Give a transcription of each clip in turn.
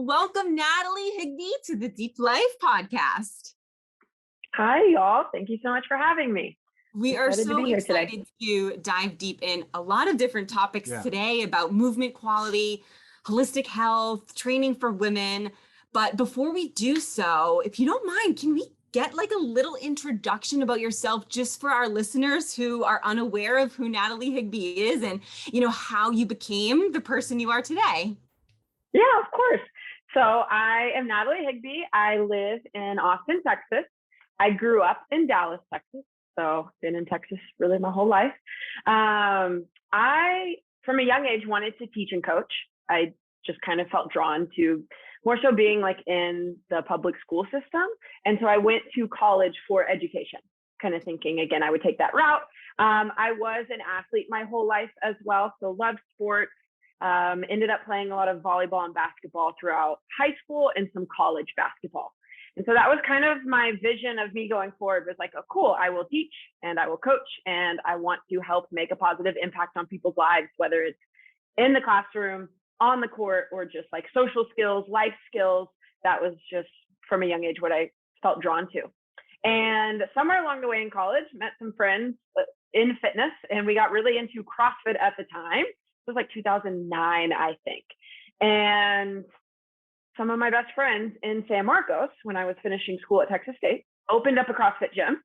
Welcome, Natalie Higby, to the Deep Life podcast. Hi, y'all. Thank you so much for having me. We are so excited to dive deep in a lot of different topics today about movement quality, holistic health, training for women. But before we do so, if you don't mind, can we get like a little introduction about yourself just for our listeners who are unaware of who Natalie Higby is and, how you became the person you are today? Yeah, of course. So I am Natalie Higby. I live in Austin, Texas. I grew up in Dallas, Texas. So been in Texas really my whole life. I, from a young age, wanted to teach and coach. I just kind of felt drawn to more so being like in the public school system. And so I went to college for education, kind of thinking, again, I would take that route. I was an athlete my whole life as well. So loved sports, ended up playing a lot of volleyball and basketball throughout high school and some college basketball. And so that was kind of my vision of me going forward, was like, oh, cool, I will teach and I will coach and I want to help make a positive impact on people's lives, whether it's in the classroom, on the court, or just like social skills, life skills. That was just from a young age what I felt drawn to. And somewhere along the way in college, met some friends in fitness, and we got really into CrossFit at the time. It was like 2009, I think. And some of my best friends in San Marcos, when I was finishing school at Texas State, opened up a CrossFit gym.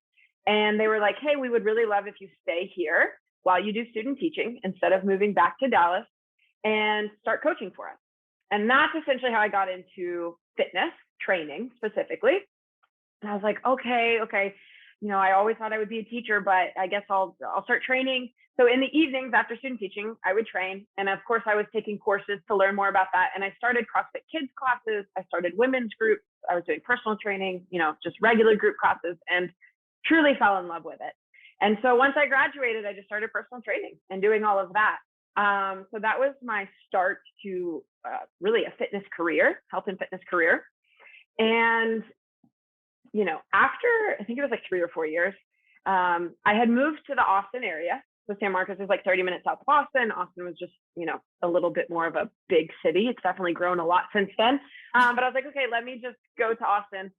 And they were like, hey, we would really love if you stay here while you do student teaching instead of moving back to Dallas and start coaching for us. And that's essentially how I got into fitness training specifically. And I was like, okay. I always thought I would be a teacher, but I guess I'll start training. So in the evenings after student teaching, I would train. And of course, I was taking courses to learn more about that. And I started CrossFit Kids classes. I started women's groups. I was doing personal training, just regular group classes, and truly fell in love with it. And so once I graduated, I just started personal training and doing all of that. So that was my start to really a fitness career, health and fitness career. And after, I think it was like 3 or 4 years, I had moved to the Austin area. So San Marcos is like 30 minutes south of Austin. Austin was just, a little bit more of a big city. It's definitely grown a lot since then. But I was like, okay, let me just go to Austin.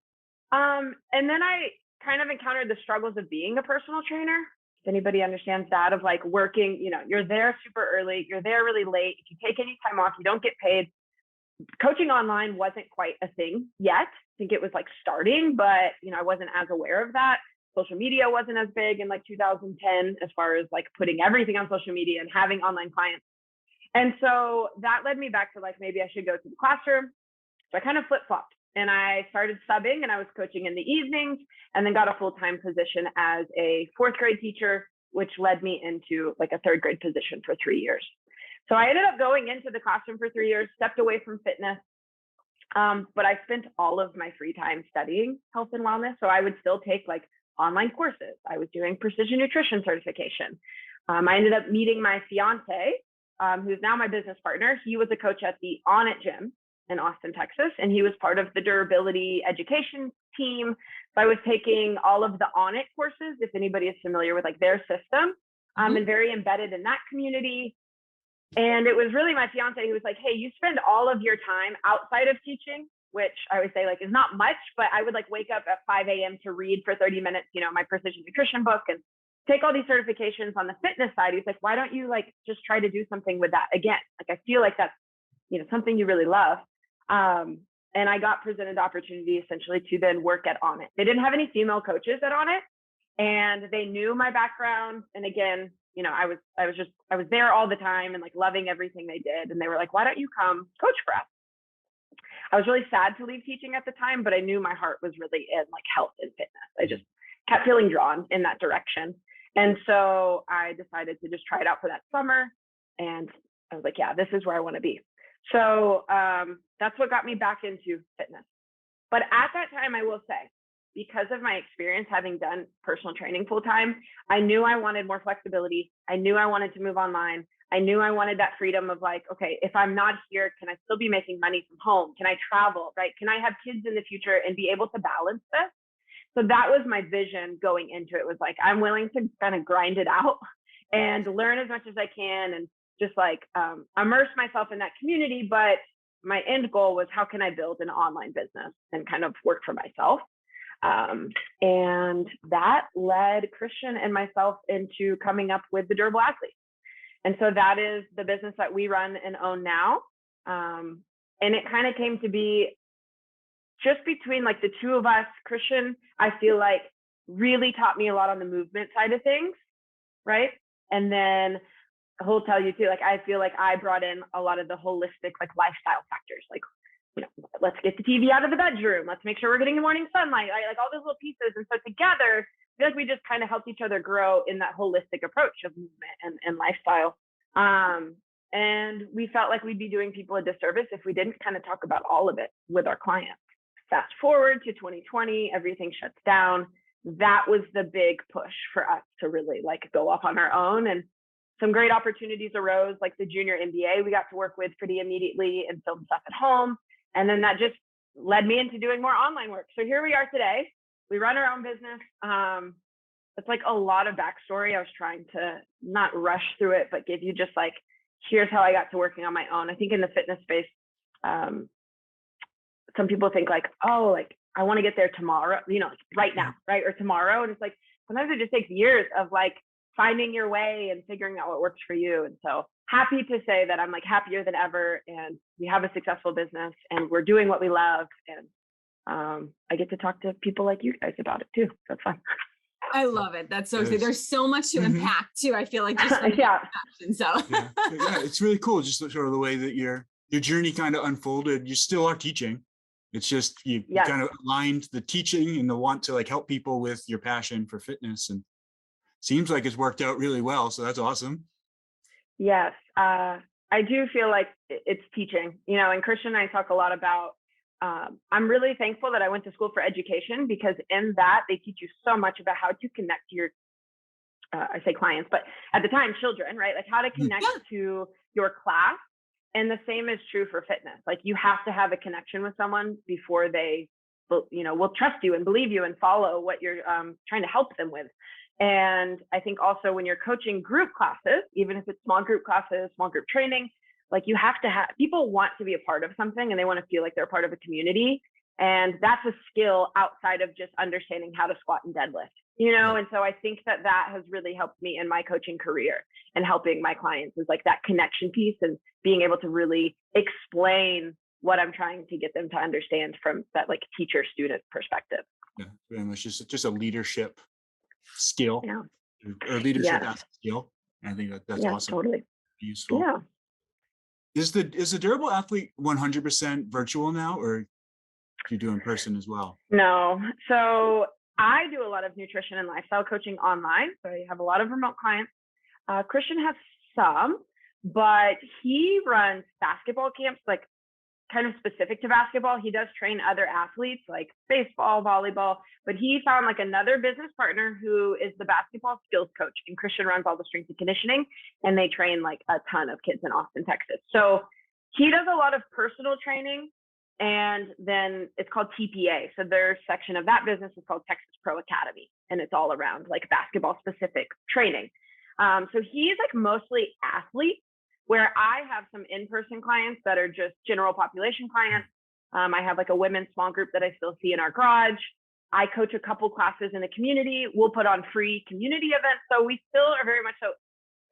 And then I kind of encountered the struggles of being a personal trainer. If anybody understands that, of like working, you're there super early, you're there really late. If you take any time off, you don't get paid. Coaching online wasn't quite a thing yet. I think it was like starting, but I wasn't as aware of that. Social media wasn't as big in like 2010 as far as like putting everything on social media and having online clients. And so that led me back to like, maybe I should go to the classroom. So I kind of flip-flopped and I started subbing, and I was coaching in the evenings, and then got a full-time position as a 4th grade teacher, which led me into like a 3rd grade position for 3 years. So I ended up going into the classroom for 3 years, stepped away from fitness. But I spent all of my free time studying health and wellness. So I would still take like online courses. I was doing precision nutrition certification. I ended up meeting my fiance, who's now my business partner. He was a coach at the On It gym in Austin, Texas, and he was part of the durability education team. So I was taking all of the On It courses, if anybody is familiar with like their system, and very embedded in that community. And it was really my fiance who was like, hey, you spend all of your time outside of teaching, which I would say like is not much, but I would like wake up at 5 a.m. to read for 30 minutes, my precision nutrition book and take all these certifications on the fitness side. He's like, why don't you like just try to do something with that again? Like, I feel like that's, something you really love. And I got presented the opportunity essentially to then work at On It. They didn't have any female coaches at On It, and they knew my background. And again, I was there all the time and like loving everything they did. And they were like, why don't you come coach for us? I was really sad to leave teaching at the time, but I knew my heart was really in like health and fitness. I just kept feeling drawn in that direction. And so I decided to just try it out for that summer. And I was like, yeah, this is where I want to be. So that's what got me back into fitness. But at that time, I will say, because of my experience having done personal training full time, I knew I wanted more flexibility. I knew I wanted to move online. I knew I wanted that freedom of like, okay, if I'm not here, can I still be making money from home? Can I travel, right? Can I have kids in the future and be able to balance this? So that was my vision going into it, was like, I'm willing to kind of grind it out and learn as much as I can and just like immerse myself in that community, but my end goal was, how can I build an online business and kind of work for myself? And that led Cristian and myself into coming up with the Durable Athlete. And so that is the business that we run and own now. And it kind of came to be just between like the two of us. Cristian, I feel like, really taught me a lot on the movement side of things, right? And then he'll tell you too, like, I feel like I brought in a lot of the holistic, like, lifestyle factors, like, you know, let's get the TV out of the bedroom. Let's make sure we're getting the morning sunlight, like all those little pieces. And so together, I feel like we just kind of helped each other grow in that holistic approach of movement and lifestyle. And we felt like we'd be doing people a disservice if we didn't kind of talk about all of it with our clients. Fast forward to 2020, everything shuts down. That was the big push for us to really like go off on our own. And some great opportunities arose, like the junior NBA we got to work with pretty immediately and film stuff at home. And then that just led me into doing more online work. So here we are today. We run our own business. It's like a lot of backstory. I was trying to not rush through it, but give you just like, here's how I got to working on my own. I think in the fitness space, some people think like, oh, like I want to get there tomorrow, you know, right now, right? Or tomorrow. And it's like, sometimes it just takes years of like finding your way and figuring out what works for you. And so happy to say that I'm like happier than ever, and we have a successful business and we're doing what we love. And I get to talk to people like you guys about it too. So it's fun. I love it. That's so good. There's so much to unpack too. I feel like just yeah. So it's really cool. Just sort of the way that your journey kind of unfolded. You still are teaching. It's just you kind of aligned the teaching and the want to like help people with your passion for fitness, and seems like it's worked out really well. So that's awesome. Yes. I do feel like it's teaching, you know, and Cristian and I talk a lot about, I'm really thankful that I went to school for education, because in that they teach you so much about how to connect to your, I say clients, but at the time, children, right? Like how to connect to your class. And the same is true for fitness. Like you have to have a connection with someone before they, you know, will trust you and believe you and follow what you're trying to help them with. And I think also when you're coaching group classes, even if it's small group classes, small group training, like you have to have, people want to be a part of something and they want to feel like they're part of a community. And that's a skill outside of just understanding how to squat and deadlift, you know? And so I think that that has really helped me in my coaching career and helping my clients, is like that connection piece and being able to really explain what I'm trying to get them to understand from that like teacher student perspective. Yeah, very much just a leadership skill, or leadership as a skill. And I think that's awesome. Totally useful. Yeah. Is the Durable Athlete 100% virtual now, or do you do in person as well? No. So I do a lot of nutrition and lifestyle coaching online. So I have a lot of remote clients. Cristian has some, but he runs basketball camps, like kind of specific to basketball. He does train other athletes like baseball, volleyball, but he found like another business partner who is the basketball skills coach, and Cristian runs all the strength and conditioning, and they train like a ton of kids in Austin, Texas. So he does a lot of personal training, and then it's called TPA. So their section of that business is called Texas Pro Academy, and it's all around like basketball specific training. So he's like mostly athletes, where I have some in-person clients that are just general population clients. I have like a women's small group that I still see in our garage. I coach a couple classes in the community. We'll put on free community events. So we still are very much so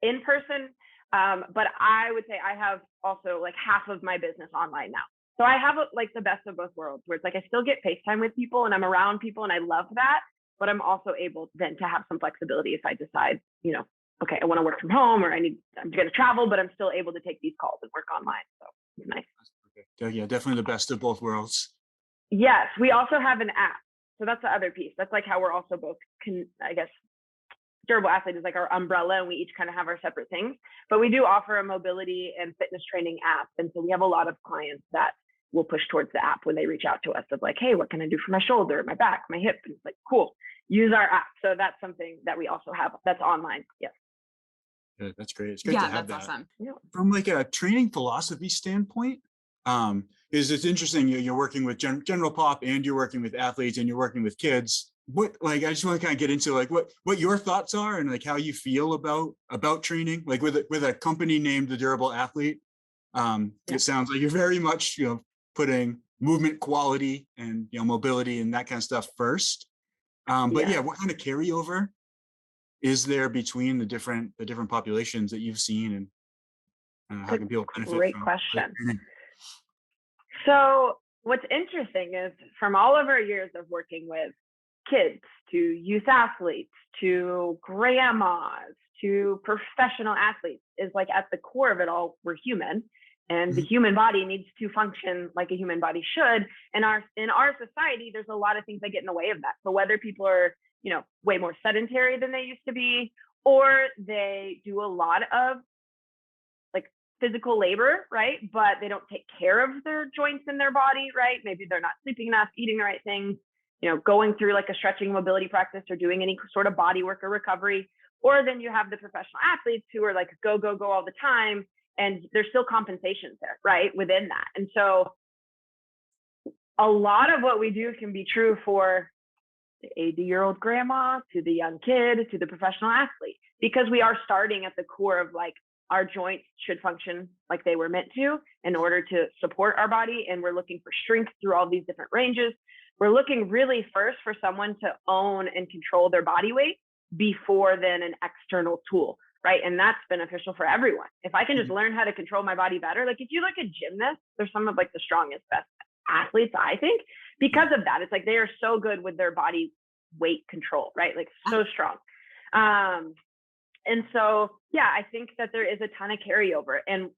in person. But I would say I have also like half of my business online now. So I have like the best of both worlds, where it's like I still get FaceTime with people and I'm around people and I love that. But I'm also able then to have some flexibility if I decide, you know, okay, I want to work from home, or I'm going to travel, but I'm still able to take these calls and work online. So it's nice. Yeah, definitely the best of both worlds. Yes, we also have an app. So that's the other piece. That's like how we're also both, I guess, Durable Athlete is like our umbrella, and we each kind of have our separate things. But we do offer a mobility and fitness training app. And so we have a lot of clients that will push towards the app when they reach out to us of like, hey, what can I do for my shoulder, my back, my hip? And it's like, cool, use our app. So that's something that we also have that's online. Yes. Yeah, that's great. It's great to have that's that. awesome. From like a training philosophy standpoint, is it's interesting you're working with general pop, and you're working with athletes, and you're working with kids. What, like, I just want to kind of get into like what your thoughts are and like how you feel about training, like with a company named the Durable Athlete. It sounds like you're very much, putting movement quality and, mobility and that kind of stuff first. But yeah, what kind of carryover is there between the different populations that you've seen, and how can people benefit Great from question. it? So what's interesting is from all of our years of working with kids to youth athletes to grandmas to professional athletes is like at the core of it all, we're human, and the human body needs to function like a human body should. And in our society, there's a lot of things that get in the way of that. So whether people are, way more sedentary than they used to be, or they do a lot of like physical labor, right? But they don't take care of their joints in their body, right? Maybe they're not sleeping enough, eating the right things, going through like a stretching mobility practice or doing any sort of body work or recovery. Or then you have the professional athletes who are like go all the time, and there's still compensations there, right? Within that. And so a lot of what we do can be true for the 80-year-old grandma to the young kid to the professional athlete, because we are starting at the core of like our joints should function like they were meant to in order to support our body. And we're looking for strength through all these different ranges. We're looking really first for someone to own and control their body weight before then an external tool, right? And that's beneficial for everyone. If I can just learn how to control my body better, like if you look at gymnasts, they're some of like the strongest, best athletes, I think, because of that. It's like they are so good with their body weight control, right? Like so strong. And so, yeah, I think that there is a ton of carryover. And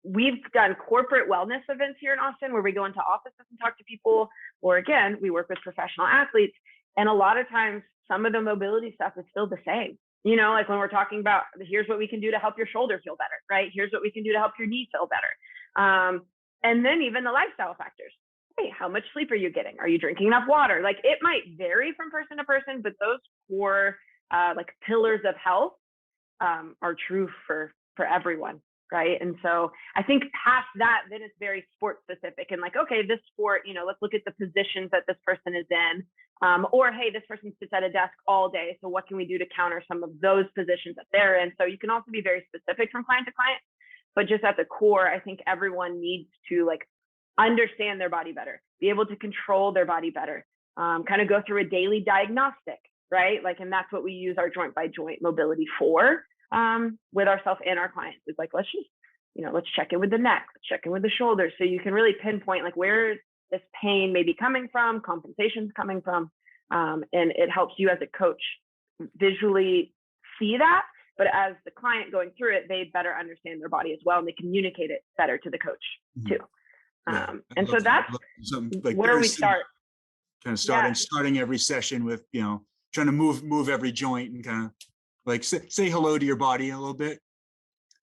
we've done corporate wellness events here in Austin where we go into offices and talk to people, or again, we work with professional athletes. And a lot of times some of the mobility stuff is still the same. Like when we're talking about, here's what we can do to help your shoulder feel better, right? Here's what we can do to help your knee feel better. And then even the lifestyle factors. Hey, how much sleep are you getting? Are you drinking enough water? Like it might vary from person to person, but those core like pillars of health are true for everyone, right? And so I think past that, then it's very sport specific and like, okay, this sport, let's look at the positions that this person is in. Or, hey, this person sits at a desk all day. So what can we do to counter some of those positions that they're in? So you can also be very specific from client to client, but just at the core, I think everyone needs to like understand their body better, be able to control their body better, kind of go through a daily diagnostic, right? Like, and that's what we use our joint by joint mobility for with ourselves and our clients. It's like, let's just, let's check in with the neck, let's check in with the shoulders. So you can really pinpoint like where this pain may be coming from, compensation's coming from. And it helps you as a coach visually see that. But as the client going through it, they better understand their body as well. And they communicate it better to the coach too. And so that's like where we start. Kind of starting every session with, trying to move every joint and kind of like say hello to your body a little bit.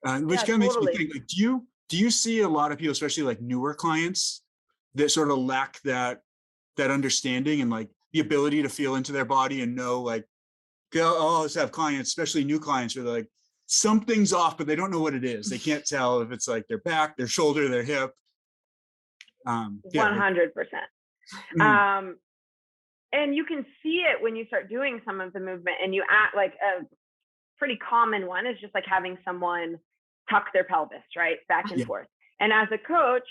Which kind of makes me think, like, do you see a lot of people, especially like newer clients, that sort of lack that understanding and like the ability to feel into their body and know, like, I always have clients, especially new clients, who are like, something's off, but they don't know what it is. They can't tell if it's like their back, their shoulder, their hip. 100%. And you can see it when you start doing some of the movement, and you act like a pretty common one is just like having someone tuck their pelvis, right? Back and forth. And as a coach,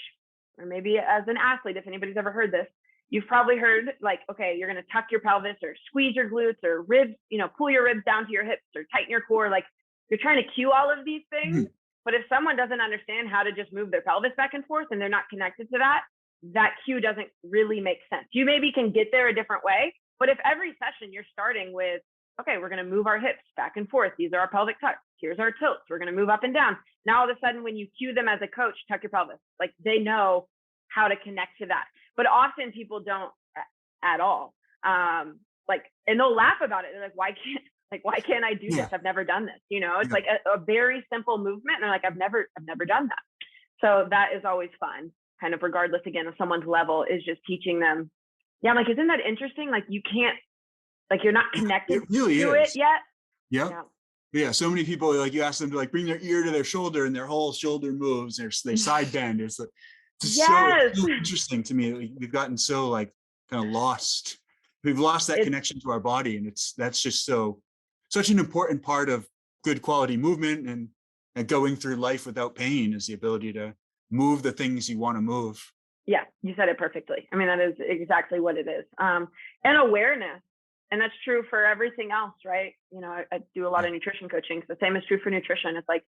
or maybe as an athlete, if anybody's ever heard this, you've probably heard like, okay, you're going to tuck your pelvis or squeeze your glutes or ribs, pull your ribs down to your hips or tighten your core. Like you're trying to cue all of these things. But if someone doesn't understand how to just move their pelvis back and forth and they're not connected to that cue doesn't really make sense. You maybe can get there a different way, but if every session you're starting with, okay, we're going to move our hips back and forth. These are our pelvic tucks. Here's our tilts. We're going to move up and down. Now, all of a sudden, when you cue them as a coach, tuck your pelvis, like they know how to connect to that. But often people don't at all. And they'll laugh about it. They're like, why can't I do this? I've never done this. It's like a very simple movement. And they're like, I've never done that. So that is always fun, kind of regardless, again, of someone's level, is just teaching them. Yeah, I'm like, isn't that interesting? Like you can't, like you're not connected to it yet. Yeah. So many people, like you ask them to like bring their ear to their shoulder and their whole shoulder moves. They side bend. It's so interesting to me. We've gotten so like kind of lost. We've lost that connection to our body. And that's just such an important part of good quality movement and going through life without pain, is the ability to move the things you want to move. Yeah, you said it perfectly. I mean, that is exactly what it is. And awareness. And that's true for everything else, right? You know, I do a lot of nutrition coaching. So the same is true for nutrition. It's like,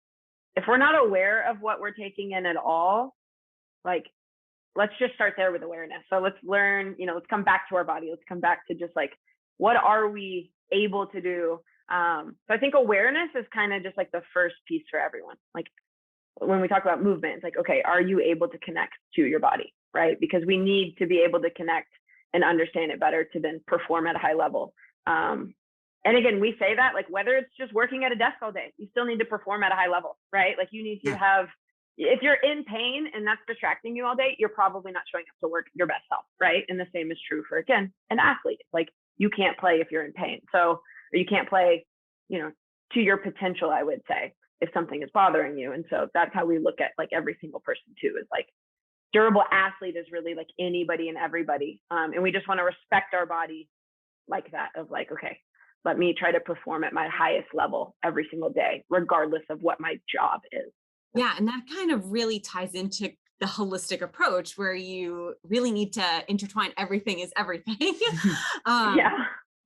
if we're not aware of what we're taking in at all, like, let's just start there with awareness. So let's learn, you know, let's come back to our body. Let's come back to just like, what are we able to do? So I think awareness is kind of just like the first piece for everyone. Like when we talk about movement, it's like, okay, are you able to connect to your body, right? Because we need to be able to connect and understand it better to then perform at a high level. And again, we say that like, whether it's just working at a desk all day, you still need to perform at a high level, right? Like you need to have, if you're in pain and that's distracting you all day, you're probably not showing up to work your best self, right? And the same is true for, again, an athlete. Like you can't play if you're in pain. So, or you can't play, you know, to your potential, I would say, if something is bothering you. And so that's how we look at like every single person too, is like durable athlete is really like anybody and everybody. And we just want to respect our body like that, of like, okay, let me try to perform at my highest level every single day, regardless of what my job is. Yeah. And that kind of really ties into the holistic approach where you really need to intertwine everything is everything.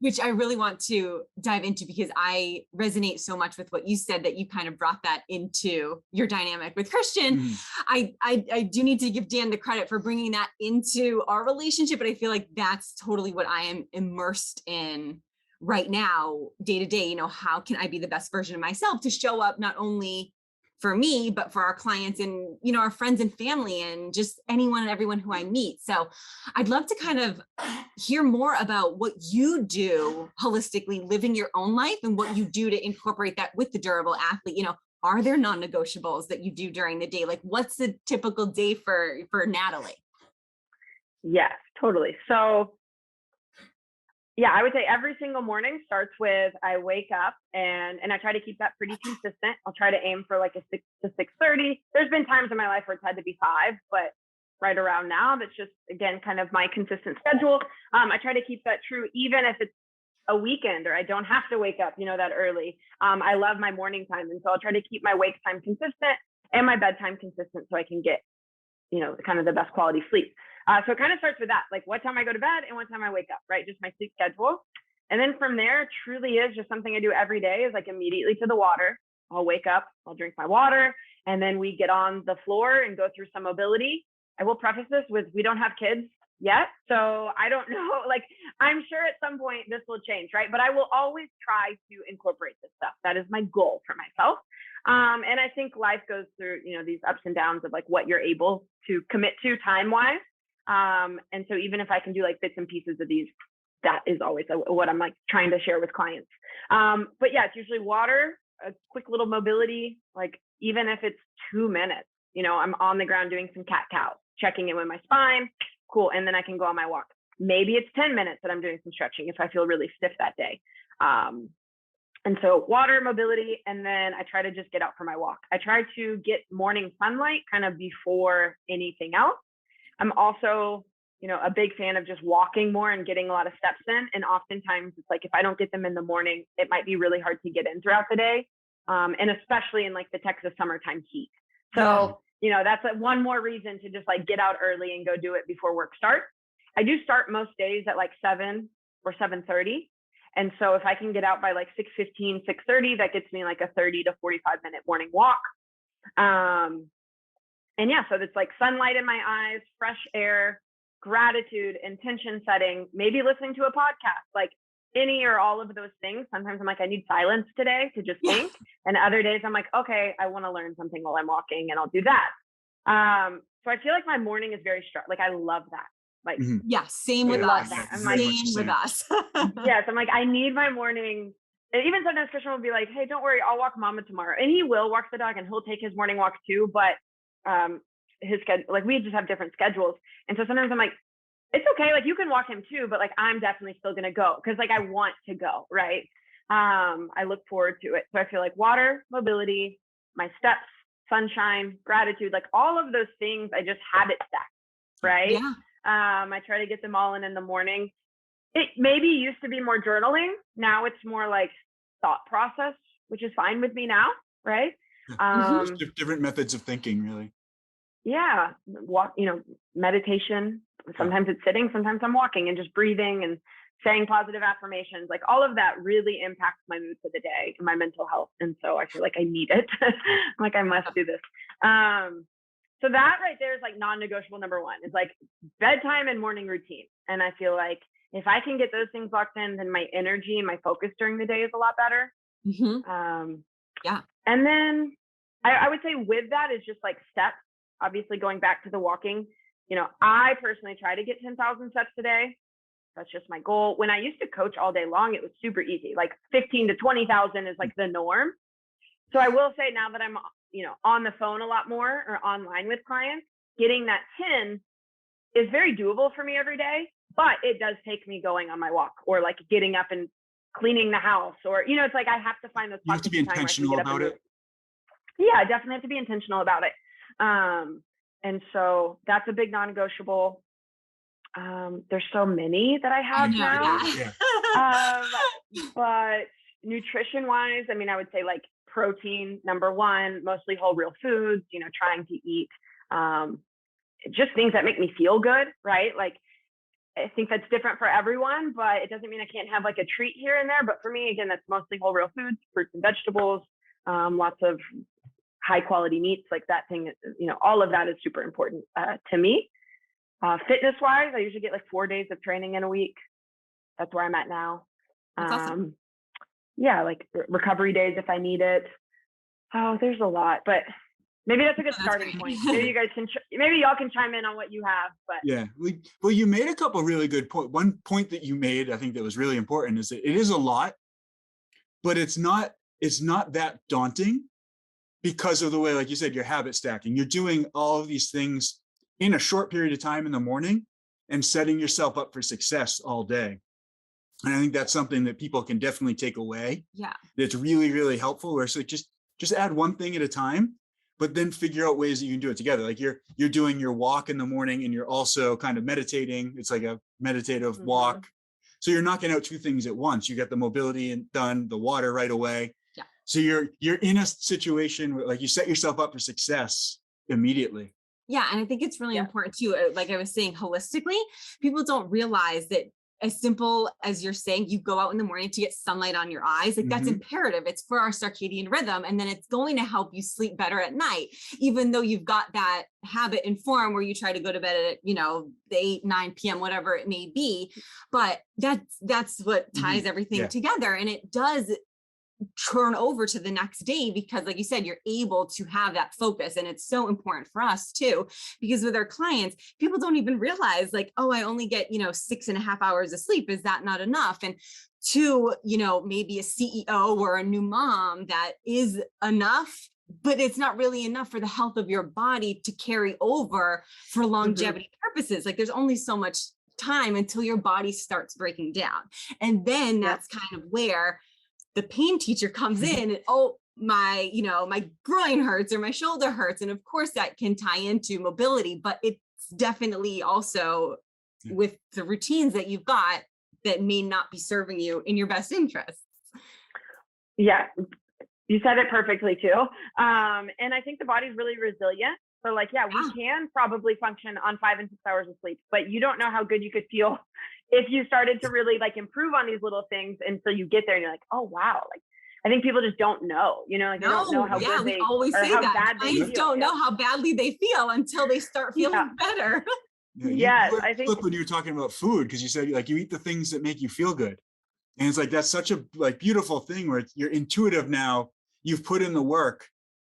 Which I really want to dive into because I resonate so much with what you said that you kind of brought that into your dynamic with Cristian. I do need to give Dan the credit for bringing that into our relationship, but I feel like that's totally what I am immersed in right now, day to day. You know, how can I be the best version of myself to show up not only for me, but for our clients and, you know, our friends and family and just anyone and everyone who I meet. So I'd love to kind of hear more about what you do holistically, living your own life and what you do to incorporate that with the durable athlete. You know, are there non-negotiables that you do during the day? Like what's a typical day for Natalie? Yes, totally. So yeah, I would say every single morning starts with, I wake up and I try to keep that pretty consistent. I'll try to aim for like a 6 to 6:30. There's been times in my life where it's had to be 5, but right around now, that's just, again, kind of my consistent schedule. I try to keep that true, even if it's a weekend or I don't have to wake up, you know, that early. I love my morning time. And so I'll try to keep my wake time consistent and my bedtime consistent so I can get, you know, kind of the best quality sleep. So it kind of starts with that, like what time I go to bed and what time I wake up, right? Just my sleep schedule. And then from there, it truly is just something I do every day, is like immediately to the water. I'll wake up, I'll drink my water, and then we get on the floor and go through some mobility. I will preface this with, we don't have kids yet. So I don't know, like, I'm sure at some point this will change, right? But I will always try to incorporate this stuff. That is my goal for myself. And I think life goes through, you know, these ups and downs of like what you're able to commit to time-wise. And so even if I can do like bits and pieces of these, that is always what I'm like trying to share with clients. But yeah, it's usually water, a quick little mobility, like even if it's 2 minutes, you know, I'm on the ground doing some cat-cow, checking in with my spine, cool. And then I can go on my walk. Maybe it's 10 minutes that I'm doing some stretching if I feel really stiff that day. And so water, mobility, and then I try to just get out for my walk. I try to get morning sunlight kind of before anything else. I'm also, you know, a big fan of just walking more and getting a lot of steps in. And oftentimes it's like, if I don't get them in the morning, it might be really hard to get in throughout the day. And especially in like the Texas summertime heat. So, you know, that's one more reason to just like get out early and go do it before work starts. I do start most days at like 7 or 7:30. And so if I can get out by like 6:15, 6:30, that gets me like a 30 to 45 minute morning walk. And yeah, so it's like sunlight in my eyes, fresh air, gratitude, intention setting, maybe listening to a podcast, like any or all of those things. Sometimes I'm like, I need silence today to just think. And other days I'm like, okay, I want to learn something while I'm walking and I'll do that. So I feel like my morning is very strong. Like I love that. Like, yeah, same with us. Same with us. Yes, I'm like, I need my morning. And even sometimes Cristian will be like, hey, don't worry, I'll walk mama tomorrow. And he will walk the dog and he'll take his morning walk too. But his schedule, like we just have different schedules. And so sometimes I'm like, it's okay, like you can walk him too, but like I'm definitely still gonna go because like I want to go, right? I look forward to it. So I feel like water, mobility, my steps, sunshine, gratitude, like all of those things, I just habit stack, right? Yeah. I try to get them all in the morning. It maybe used to be more journaling. Now it's more like thought process, which is fine with me now, right? Different methods of thinking, really. yeah, walk, meditation. Sometimes it's sitting, sometimes I'm walking and just breathing and saying positive affirmations. Like all of that really impacts my mood for the day and my mental health. And so I feel like I need it. Like I must do this. So that right there is like non-negotiable number one. It's like bedtime and morning routine. And I feel like if I can get those things locked in, then my energy and my focus during the day is a lot better. Yeah. And then I would say with that is just like steps, obviously going back to the walking. I personally try to get 10,000 steps a day. That's just my goal. When I used to coach all day long, it was super easy. Like 15 to 20,000 is like the norm. So I will say now that I'm, on the phone a lot more or online with clients, getting that 10 is very doable for me every day, but it does take me going on my walk or like getting up and cleaning the house or, it's like I have to find those You have to be intentional about it. Yeah, I definitely have to be intentional about it. And so that's a big non-negotiable. There's so many that I have now. But nutrition wise, I would say like protein, number one, mostly whole real foods, trying to eat just things that make me feel good, right? Like I think that's different for everyone, but it doesn't mean I can't have like a treat here and there. But for me, again, that's mostly whole real foods, fruits and vegetables, lots of high quality meats, like that thing, all of that is super important to me. Fitness wise, I usually get like 4 days of training in a week. That's where I'm at now. That's awesome. Yeah, like recovery days if I need it. Oh, there's a lot, but maybe that's a good starting point. Maybe you guys can, maybe y'all can chime in on what you have. But yeah, well, you made a couple really good points. One point that you made, I think that was really important, is that it is a lot, but it's not that daunting because of the way, like you said, you're habit stacking. You're doing all of these things in a short period of time in the morning and setting yourself up for success all day. And I think that's something that people can definitely take away. Yeah. That's really, really helpful. Where so just add one thing at a time, but then figure out ways that you can do it together. Like you're doing your walk in the morning and you're also kind of meditating. It's like a meditative walk. So you're knocking out two things at once. You get the mobility done, the water right away. Yeah. So you're in a situation where like you set yourself up for success immediately. Yeah. And I think it's really important too. Like I was saying, holistically, people don't realize that as simple as you're saying, you go out in the morning to get sunlight on your eyes, like that's imperative. It's for our circadian rhythm. And then it's going to help you sleep better at night, even though you've got that habit and form where you try to go to bed at, 8, 9 p.m., whatever it may be. But that's what ties everything together. And it does turn over to the next day because like you said, you're able to have that focus. And it's so important for us too, because with our clients, people don't even realize like, oh, I only get, 6.5 hours of sleep. Is that not enough? And to, maybe a CEO or a new mom, that is enough, but it's not really enough for the health of your body to carry over for longevity purposes. Like there's only so much time until your body starts breaking down. And then that's kind of where the pain teacher comes in and, my groin hurts or my shoulder hurts. And of course that can tie into mobility, but it's definitely also with the routines that you've got that may not be serving you in your best interests. Yeah, you said it perfectly too. And I think the body's really resilient. So like, we can probably function on 5 and 6 hours of sleep, but you don't know how good you could feel if you started to really like improve on these little things until you get there and you're like, oh, wow. Like, I think people just don't know, they don't know how good they always say how that. bad they feel. Don't know how badly they feel until they start feeling better. I think when you were talking about food, because you said like you eat the things that make you feel good. And it's like, that's such a like beautiful thing where you're intuitive now, you've put in the work.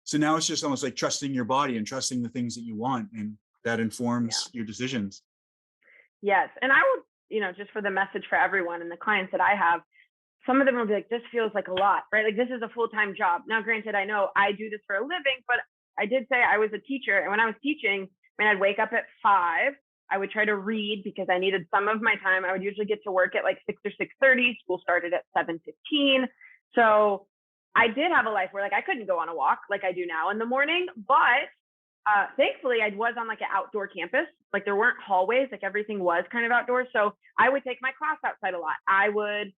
So now it's just almost like trusting your body and trusting the things that you want. And that informs your decisions. Yes. And I would, just for the message for everyone and the clients that I have, some of them will be like, this feels like a lot, right? Like this is a full-time job. Now, granted, I know I do this for a living, but I did say I was a teacher. And when I was teaching, I'd wake up at 5, I would try to read because I needed some of my time. I would usually get to work at like 6 or 6:30. School started at 7:15. So I did have a life where like I couldn't go on a walk like I do now in the morning, but thankfully I was on like an outdoor campus. Like there weren't hallways, like everything was kind of outdoors. So I would take my class outside a lot. I would,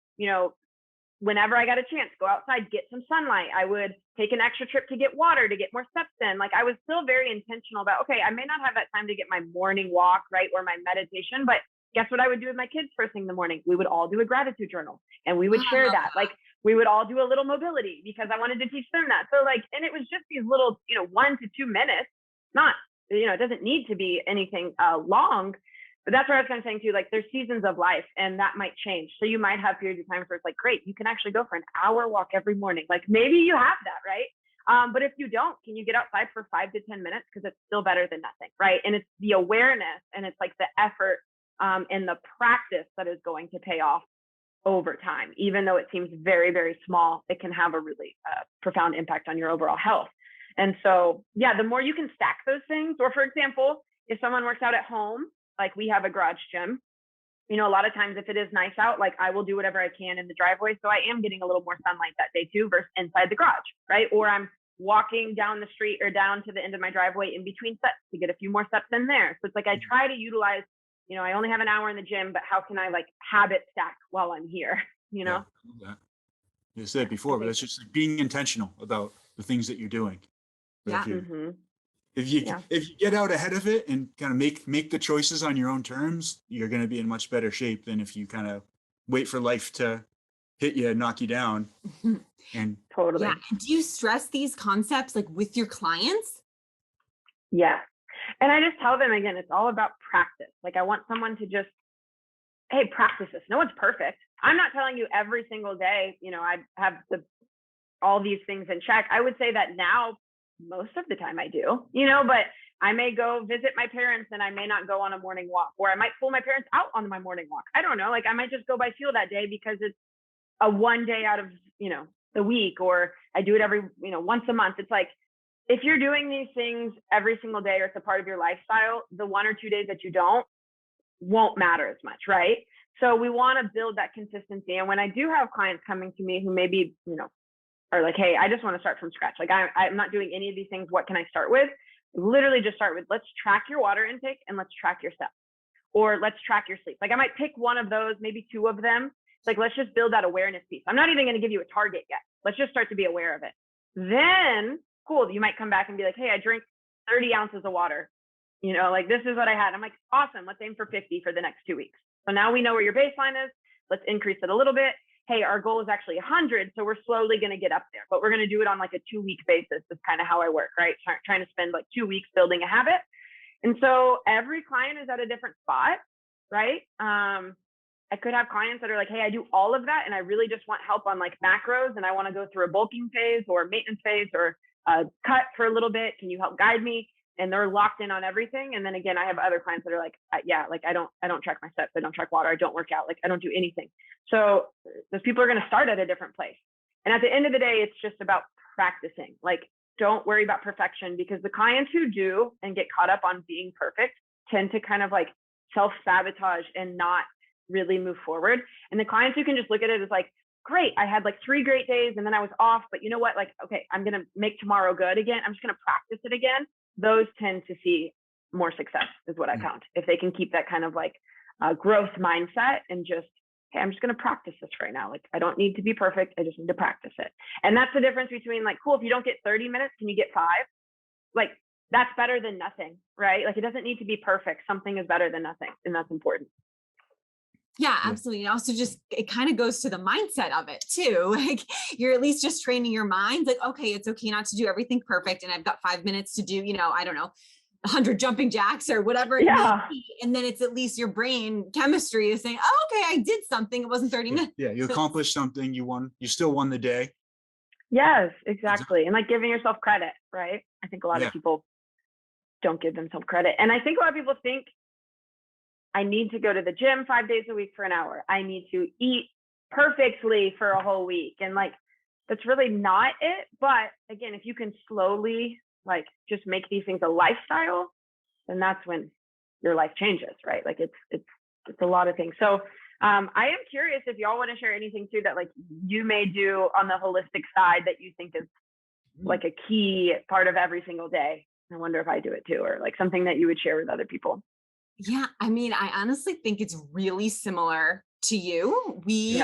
whenever I got a chance, go outside, get some sunlight. I would take an extra trip to get water, to get more steps in. Like I was still very intentional about, okay, I may not have that time to get my morning walk, right, or my meditation, but guess what I would do with my kids first thing in the morning? We would all do a gratitude journal and we would share that. Like we would all do a little mobility because I wanted to teach them that. So like, and it was just these little, 1 to 2 minutes, not, it doesn't need to be anything long, but that's what I was kind of saying too. Like there's seasons of life and that might change. So you might have periods of time where it's like, great, you can actually go for an hour walk every morning. Like maybe you have that, right? But if you don't, can you get outside for 5 to 10 minutes? Because it's still better than nothing, right? And it's the awareness and it's like the effort and the practice that is going to pay off over time. Even though it seems very, very small, it can have a really profound impact on your overall health. And so, yeah, the more you can stack those things, or for example, if someone works out at home, like we have a garage gym, a lot of times if it is nice out, like I will do whatever I can in the driveway. So I am getting a little more sunlight that day too, versus inside the garage, right? Or I'm walking down the street or down to the end of my driveway in between sets to get a few more steps in there. So it's like I try to utilize, I only have an hour in the gym, but how can I like habit stack while I'm here, Yeah. You said it before, but it's just like being intentional about the things that you're doing. But if you get out ahead of it and kind of make the choices on your own terms, you're going to be in much better shape than if you kind of wait for life to hit you and knock you down. And totally. Yeah. And do you stress these concepts like with your clients? Yeah. And I just tell them again, it's all about practice. Like I want someone to just, hey, practice this. No one's perfect. I'm not telling you every single day, I have all these things in check. I would say that now, most of the time I do, but I may go visit my parents and I may not go on a morning walk, or I might pull my parents out on my morning walk. I don't know. Like I might just go by feel that day because it's a one day out of, the week, or I do it every, once a month. It's like, if you're doing these things every single day or it's a part of your lifestyle, the 1 or 2 days that you don't won't matter as much, right? So we want to build that consistency. And when I do have clients coming to me who maybe, are like, hey, I just want to start from scratch. Like I'm not doing any of these things. What can I start with? Literally just start with, let's track your water intake and let's track your steps, or let's track your sleep. Like I might pick one of those, maybe 2 of them. Like, let's just build that awareness piece. I'm not even going to give you a target yet. Let's just start to be aware of it. Then cool. You might come back and be like, hey, I drink 30 ounces of water. Like this is what I had. I'm like, awesome. Let's aim for 50 for the next 2 weeks. So now we know where your baseline is. Let's increase it a little bit. Hey, our goal is actually 100. So we're slowly going to get up there, but we're going to do it on like a 2-week basis. That's kind of how I work, right? Trying to spend like 2 weeks building a habit. And so every client is at a different spot, right? I could have clients that are like, hey, I do all of that and I really just want help on like macros and I want to go through a bulking phase or maintenance phase or cut for a little bit. Can you help guide me? And they're locked in on everything. And then again, I have other clients that are like, like I don't track my steps. I don't track water. I don't work out. Like I don't do anything. So those people are going to start at a different place. And at the end of the day, it's just about practicing. Like, don't worry about perfection, because the clients who do and get caught up on being perfect tend to kind of like self-sabotage and not really move forward. And the clients who can just look at it as like, great, I had like 3 great days and then I was off, but you know what? Like, okay, I'm going to make tomorrow good again. I'm just going to practice it again. Those tend to see more success is what I found. If they can keep that kind of like growth mindset and just, hey, I'm just going to practice this right now. Like, I don't need to be perfect. I just need to practice it. And that's the difference between like, cool, if you don't get 30 minutes, can you get 5? Like, that's better than nothing, right? Like, it doesn't need to be perfect. Something is better than nothing. And that's important. Yeah, absolutely. And also just, it kind of goes to the mindset of it too. Like you're at least just training your mind. Like, okay, it's okay not to do everything perfect. And I've got 5 minutes to do, I don't know, 100 jumping jacks or whatever. Yeah. And then it's at least your brain chemistry is saying, oh, okay, I did something. It wasn't 30 minutes. Yeah. You accomplished something. You won. You still won the day. Yes, exactly. And like giving yourself credit, right? I think a lot of people don't give themselves credit. And I think a lot of people think, I need to go to the gym 5 days a week for an hour. I need to eat perfectly for a whole week. And like, that's really not it. But again, if you can slowly like just make these things a lifestyle, then that's when your life changes, right? Like it's a lot of things. So I am curious if y'all want to share anything too that like you may do on the holistic side that you think is like a key part of every single day. I wonder if I do it too, or like something that you would share with other people. Yeah. I mean, I honestly think it's really similar to you. We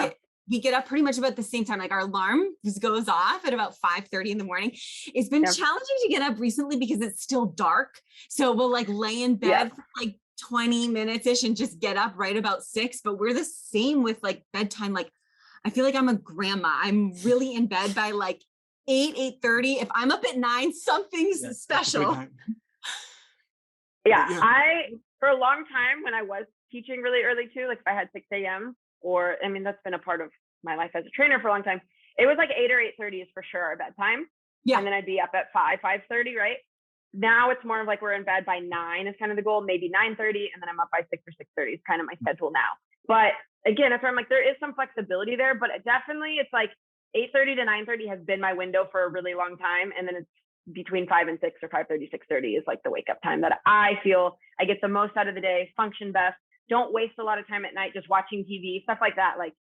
we get up pretty much about the same time. Like our alarm just goes off at about 5:30 in the morning. It's been challenging to get up recently because it's still dark. So we'll like lay in bed for like 20 minutes ish and just get up right about 6. But we're the same with like bedtime. Like I feel like I'm a grandma. I'm really in bed by like 8:30. If I'm up at 9, something's special. For a long time when I was teaching really early too, like if I had 6 a.m. or, I mean, that's been a part of my life as a trainer for a long time. It was like 8 or 8:30 is for sure our bedtime. Yeah. And then I'd be up at 5:30, right? Now it's more of like we're in bed by 9 is kind of the goal, maybe 9:30, and then I'm up by 6 or 6:30 is kind of my schedule now. But again, that's where I'm like, there is some flexibility there, but definitely it's like 8:30 to 9:30 has been my window for a really long time. And then it's between 5 and 6 or 5:30, 6:30 is like the wake up time that I feel I get the most out of the day, function best. Don't waste a lot of time at night just watching TV, stuff like that. Like,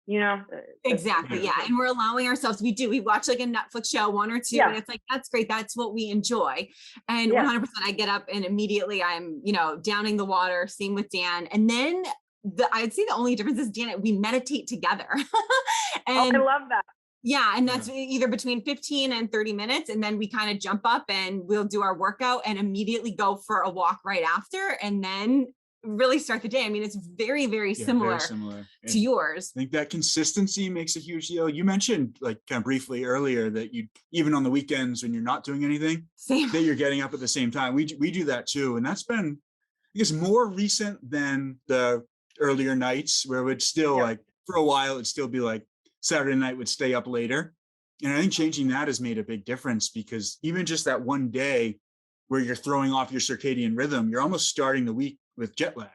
you know. Exactly. Yeah. And we're allowing ourselves, we watch like a Netflix show, 1 or 2, and it's like, that's great. That's what we enjoy. And 100% I get up and immediately I'm, downing the water, same with Dan. And then I'd say the only difference is Dan, we meditate together. And I love that. Yeah. And that's either between 15 and 30 minutes. And then we kind of jump up and we'll do our workout and immediately go for a walk right after. And then really start the day. I mean, it's very, very similar to yours. I think that consistency makes a huge deal. You mentioned like kind of briefly earlier that you, even on the weekends when you're not doing anything, that you're getting up at the same time. We do that too. And that's been, I guess, more recent than the earlier nights where it would still like, for a while, it'd still be like Saturday night would stay up later. And I think changing that has made a big difference because even just that one day where you're throwing off your circadian rhythm, you're almost starting the week with jet lag.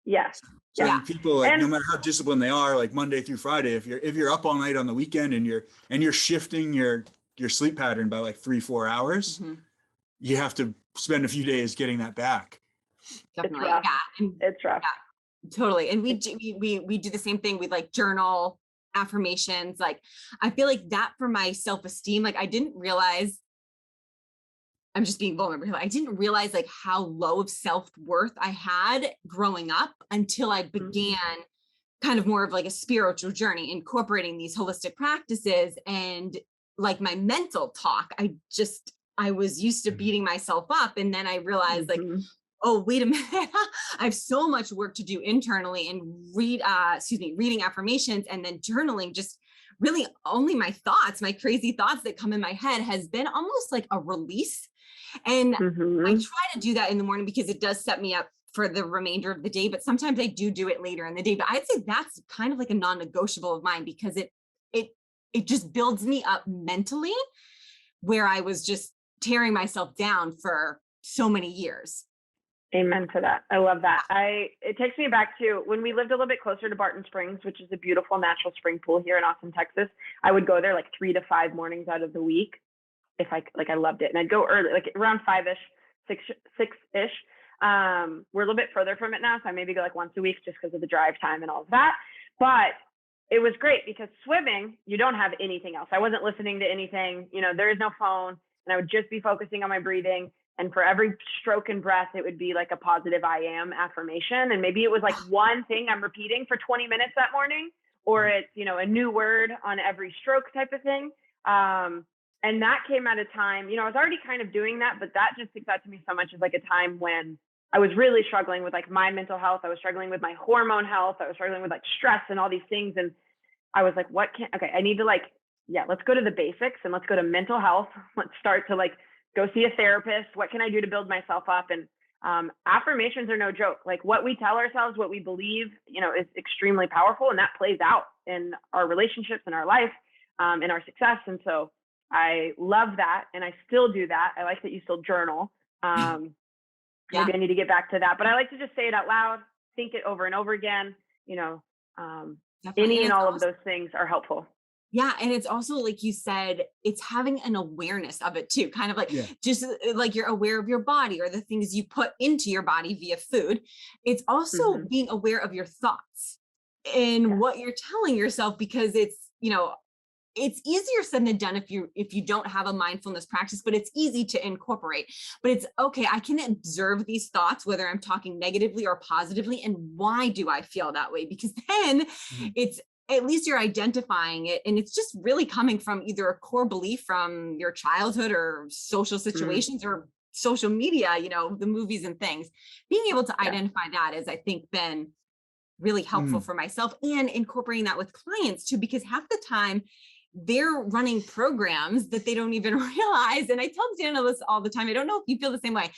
Yes. So people, like, no matter how disciplined they are, like Monday through Friday, if you're up all night on the weekend and you're shifting your sleep pattern by like 3-4 hours, you have to spend a few days getting that back. Definitely. It's rough. Yeah, totally. And we do the same thing. We like journal affirmations. Like, I feel like that for my self-esteem, like I didn't realize, I'm just being vulnerable. I didn't realize like how low of self-worth I had growing up until I began kind of more of like a spiritual journey, incorporating these holistic practices. And like my mental talk, I was used to beating myself up. And then I realized like, oh, wait a minute, I have so much work to do internally, and reading affirmations and then journaling, just really only my thoughts, my crazy thoughts that come in my head has been almost like a release. And I try to do that in the morning because it does set me up for the remainder of the day, but sometimes I do it later in the day. But I'd say that's kind of like a non-negotiable of mine because it just builds me up mentally, where I was just tearing myself down for so many years. Amen to that. I love that. It takes me back to when we lived a little bit closer to Barton Springs, which is a beautiful natural spring pool here in Austin, Texas. I would go there like 3 to 5 mornings out of the week. If I loved it. And I'd go early, like around 5-ish, 6-ish. We're a little bit further from it now. So I maybe go like once a week just because of the drive time and all of that. But it was great because swimming, you don't have anything else. I wasn't listening to anything, there is no phone, and I would just be focusing on my breathing. And for every stroke and breath, it would be like a positive I am affirmation. And maybe it was like one thing I'm repeating for 20 minutes that morning, or it's, a new word on every stroke type of thing. And that came at a time, I was already kind of doing that, but that just sticks out to me so much as like a time when I was really struggling with like my mental health. I was struggling with my hormone health. I was struggling with like stress and all these things. And I was like, I need to let's go to the basics and let's go to mental health. Let's start to like go see a therapist. What can I do to build myself up? And affirmations are no joke. Like what we tell ourselves, what we believe, is extremely powerful, and that plays out in our relationships, in our life, in our success. And so I love that. And I still do that. I like that you still journal. Maybe I need to get back to that, but I like to just say it out loud, think it over and over again, any and all of those things are helpful. Yeah. And it's also, like you said, it's having an awareness of it too, kind of like just like you're aware of your body or the things you put into your body via food. It's also being aware of your thoughts and what you're telling yourself, because it's, it's easier said than done if you don't have a mindfulness practice, but it's easy to incorporate. But it's okay, I can observe these thoughts, whether I'm talking negatively or positively, and why do I feel that way? Because then at least you're identifying it. And it's just really coming from either a core belief from your childhood or social situations or social media, you know, the movies and things. Being able to identify that has, I think, been really helpful for myself, and incorporating that with clients too, because half the time they're running programs that they don't even realize. And I tell the analysts all the time, I don't know if you feel the same way,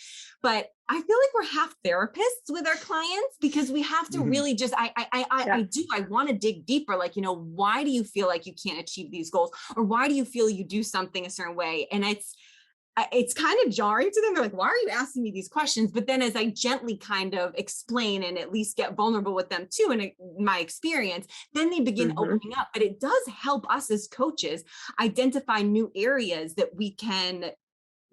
but I feel like we're half therapists with our clients, because we have to really just, I want to dig deeper. Like, you know, why do you feel like you can't achieve these goals? Or why do you feel you do something a certain way? And it's kind of jarring to them. They're like, why are you asking me these questions? But then as I gently kind of explain and at least get vulnerable with them too, in my experience, then they begin opening up. But it does help us as coaches identify new areas that we can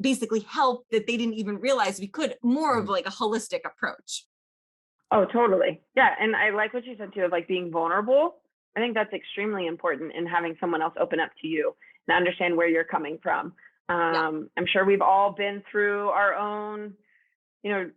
basically help that they didn't even realize we could, more of like a holistic approach. Oh, totally. Yeah. And I like what you said too, of like being vulnerable. I think that's extremely important in having someone else open up to you and understand where you're coming from. I'm sure we've all been through our own, you know,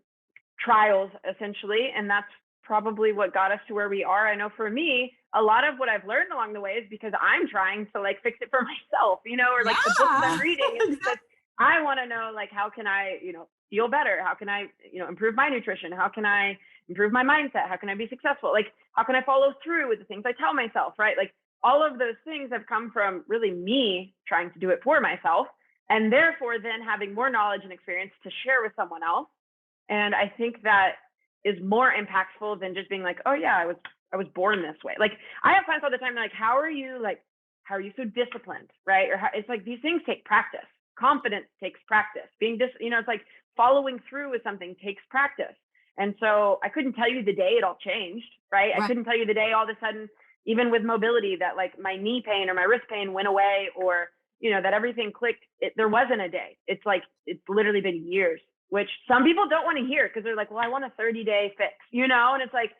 trials essentially. And that's probably what got us to where we are. I know for me, a lot of what I've learned along the way is because I'm trying to like fix it for myself, you know, or like the books I'm reading is because I want to know, like, how can I, you know, feel better? How can I, you know, improve my nutrition? How can I improve my mindset? How can I be successful? Like, how can I follow through with the things I tell myself, right? Like all of those things have come from really me trying to do it for myself. And therefore then having more knowledge and experience to share with someone else. And I think that is more impactful than just being like, oh yeah, I was born this way. Like I have clients all the time, they're like, how are you so disciplined, right? Or it's like, these things take practice. Confidence takes practice. Being you know, it's like following through with something takes practice. And so I couldn't tell you the day it all changed, right? I couldn't tell you the day all of a sudden, even with mobility, that like my knee pain or my wrist pain went away, or you know, that everything clicked. There wasn't a day. It's like, it's literally been years, which some people don't want to hear because they're like, well, I want a 30-day fix, you know? And it's like,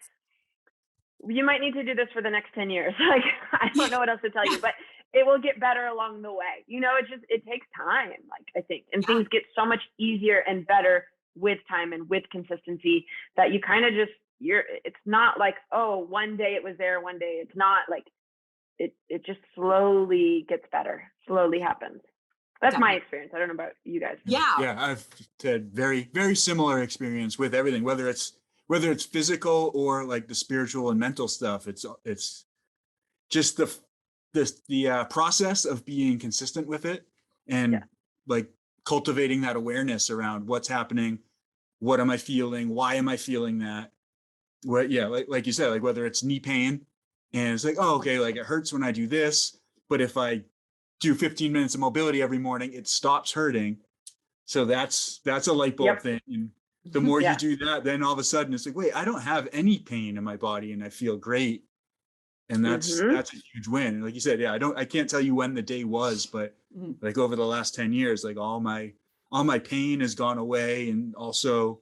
you might need to do this for the next 10 years. Like, I don't know what else to tell you, but it will get better along the way. You know, it takes time, like I think, and things get so much easier and better with time and with consistency that you kind of just, it's not like, oh, one day it was there, one day it's not. Like, it just slowly gets better, slowly happens. That's my experience. I don't know about you guys. Yeah, I've had very, very similar experience with everything, whether it's physical or like the spiritual and mental stuff. It's just the process of being consistent with it and like cultivating that awareness around what's happening, what am I feeling, why am I feeling that? What, like you said, like whether it's knee pain and it's like, oh, okay, like it hurts when I do this, but if I do 15 minutes of mobility every morning, it stops hurting. So that's a light bulb thing. And the more you do that, then all of a sudden it's like, wait, I don't have any pain in my body and I feel great. And that's a huge win. And like you said, I can't tell you when the day was, but like over the last 10 years, like all my pain has gone away. And also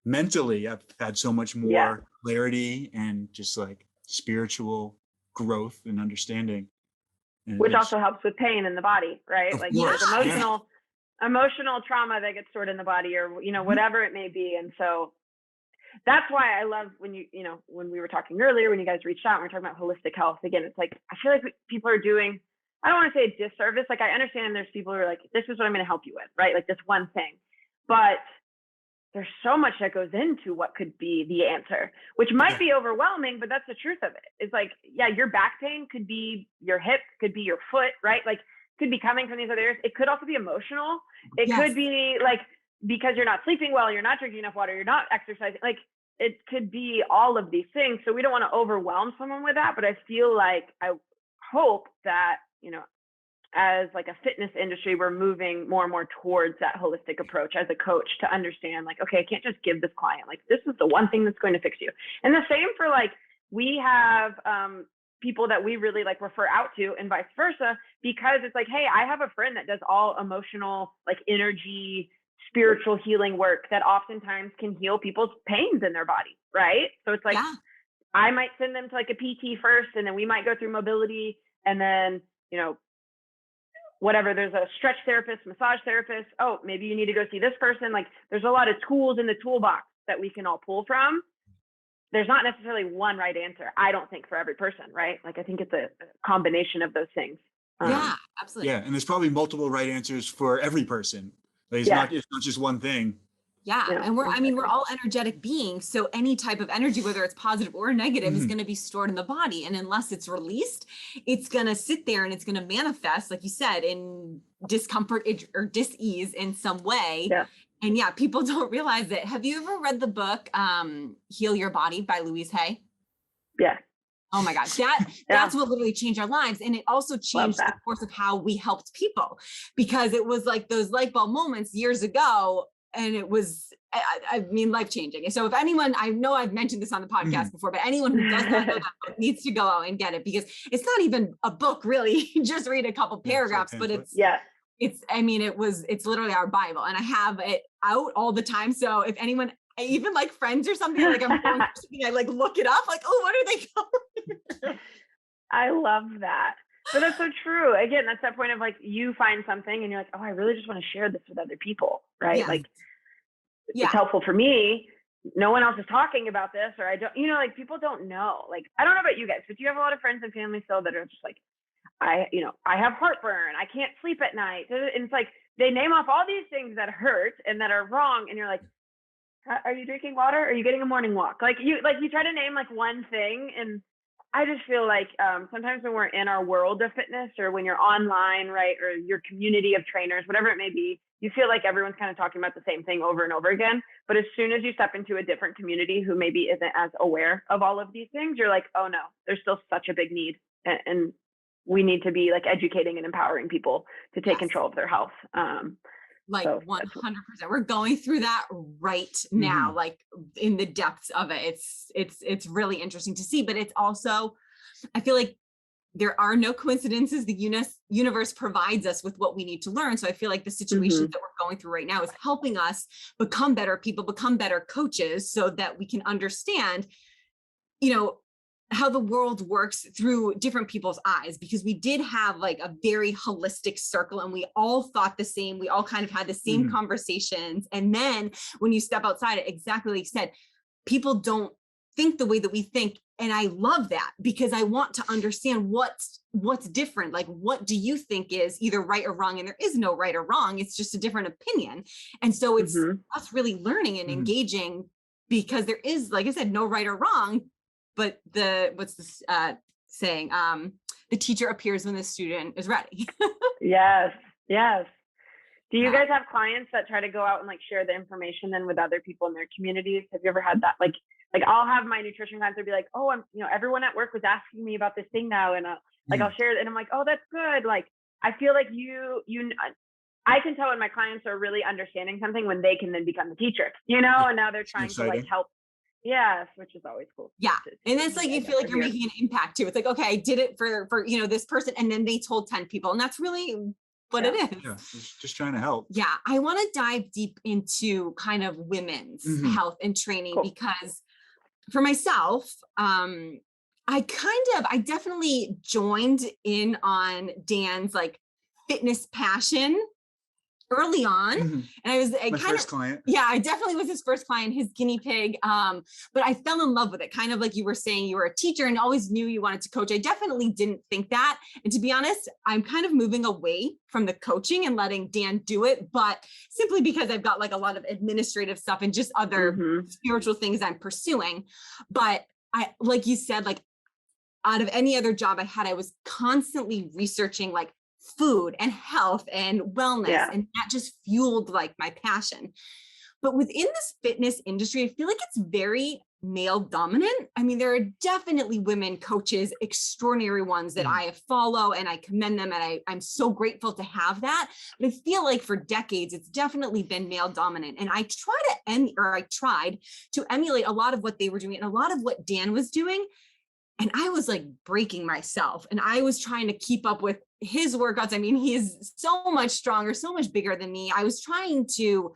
mentally, I've had so much more clarity and just like spiritual growth and understanding. And which also helps with pain in the body, right? Like there's emotional trauma that gets stored in the body, or, you know, whatever it may be. And so that's why I love when when we were talking earlier, when you guys reached out and we're talking about holistic health again, it's like, I feel like people are doing, I don't want to say a disservice. Like I understand there's people who are like, this is what I'm going to help you with, right? Like this one thing, but there's so much that goes into what could be the answer, which might be overwhelming, but that's the truth of it. It's like, your back pain could be your hip, could be your foot, right? Like could be coming from these other areas. It could also be emotional. It could be like, because you're not sleeping well, you're not drinking enough water, you're not exercising. Like it could be all of these things. So we don't want to overwhelm someone with that, but I feel like, I hope that, you know, as like a fitness industry, we're moving more and more towards that holistic approach as a coach to understand like, okay, I can't just give this client, like, this is the one thing that's going to fix you. And the same for like, we have people that we really like refer out to and vice versa, because it's like, hey, I have a friend that does all emotional, like energy, spiritual healing work that oftentimes can heal people's pains in their body. Right. So it's like, I might send them to like a PT first, and then we might go through mobility, and then, you know, whatever, there's a stretch therapist, massage therapist. Oh, maybe you need to go see this person. Like there's a lot of tools in the toolbox that we can all pull from. there's not necessarily one right answer, I don't think, for every person, right? Like, I think it's a combination of those things. Yeah, absolutely. Yeah. And there's probably multiple right answers for every person. Like, it's not just one thing. Yeah. And we're all energetic beings. So any type of energy, whether it's positive or negative, is going to be stored in the body. And unless it's released, it's going to sit there and it's going to manifest, like you said, in discomfort or dis-ease in some way. Yeah. And yeah, people don't realize it. Have you ever read the book, Heal Your Body by Louise Hay? Yeah. Oh my gosh, that's what literally changed our lives. And it also changed the course of how we helped people, because it was like those light bulb moments years ago. And it was, I mean, life-changing. So if anyone, I know I've mentioned this on the podcast before, but anyone who does not know that book needs to go out and get it, because it's not even a book, really. You just read a couple paragraphs, but it's literally our Bible, and I have it out all the time. So if anyone, even like friends or something, like I'm going I like look it up, like, oh, what are they calling? I love that. But that's so true. Again, that's that point of like, you find something and you're like, oh, I really just want to share this with other people, right? Yes. Like, it's helpful for me. No one else is talking about this, or I don't, like, people don't know. Like, I don't know about you guys, but you have a lot of friends and family still that are just like, I have heartburn, I can't sleep at night. And it's like, they name off all these things that hurt and that are wrong. And you're like, are you drinking water? Are you getting a morning walk? Like you try to name like one thing. And I just feel like sometimes when we're in our world of fitness, or when you're online, right, or your community of trainers, whatever it may be, you feel like everyone's kind of talking about the same thing over and over again. But as soon as you step into a different community who maybe isn't as aware of all of these things, you're like, oh no, there's still such a big need. And we need to be like educating and empowering people to take control of their health. Like 100%. We're going through that right now, like in the depths of it. It's really interesting to see, but it's also, I feel like there are no coincidences. The universe provides us with what we need to learn. So I feel like the situation that we're going through right now is helping us become better people, become better coaches, so that we can understand, how the world works through different people's eyes, because we did have like a very holistic circle and we all thought the same. We all kind of had the same conversations. And then when you step outside, exactly like you said, people don't think the way that we think. And I love that, because I want to understand what's different. Like, what do you think is either right or wrong? And there is no right or wrong. It's just a different opinion. And so it's us really learning and engaging, because there is, like I said, no right or wrong. But what's this saying? The teacher appears when the student is ready. Yes. Do you guys have clients that try to go out and like share the information then with other people in their communities? Have you ever had that? Like I'll have my nutrition clients be like, oh, everyone at work was asking me about this thing now, and I'll share it, and I'm like, oh, that's good. Like, I feel like I can tell when my clients are really understanding something when they can then become the teacher, and now they're trying to like help. Yes, which is always cool. Yeah. And it's like, you feel like you're making an impact too. It's like, okay, I did it for this person, and then they told 10 people, and that's really what it is. Yeah, just trying to help. Yeah. I want to dive deep into kind of women's health and training, because for myself, I definitely joined in on Dan's like fitness passion early on. And I was my first client. Yeah, I definitely was his first client, his guinea pig. But I fell in love with it. Kind of like you were saying, you were a teacher and always knew you wanted to coach. I definitely didn't think that. And to be honest, I'm kind of moving away from the coaching and letting Dan do it, but simply because I've got like a lot of administrative stuff and just other spiritual things I'm pursuing. But I, like you said, like out of any other job I had, I was constantly researching like food and health and wellness, and that just fueled like my passion. But within this fitness industry, I feel like it's very male dominant. I mean, there are definitely women coaches, extraordinary ones that I follow, and I commend them, and I'm so grateful to have that. But I feel like for decades, it's definitely been male dominant. And I tried to emulate a lot of what they were doing and a lot of what Dan was doing. And I was like breaking myself, and I was trying to keep up with his workouts. I mean, he is so much stronger, so much bigger than me. I was trying to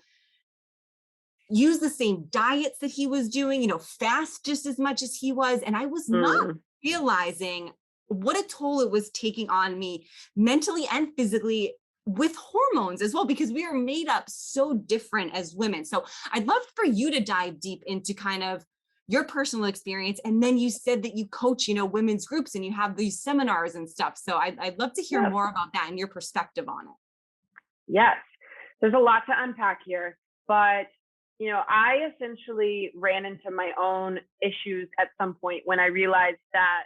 use the same diets that he was doing, fast just as much as he was. And I was not realizing what a toll it was taking on me mentally and physically, with hormones as well, because we are made up so different as women. So I'd love for you to dive deep into kind of your personal experience. And then you said that you coach, women's groups and you have these seminars and stuff. So I'd love to hear more about that and your perspective on it. Yes, there's a lot to unpack here, but I essentially ran into my own issues at some point when I realized that,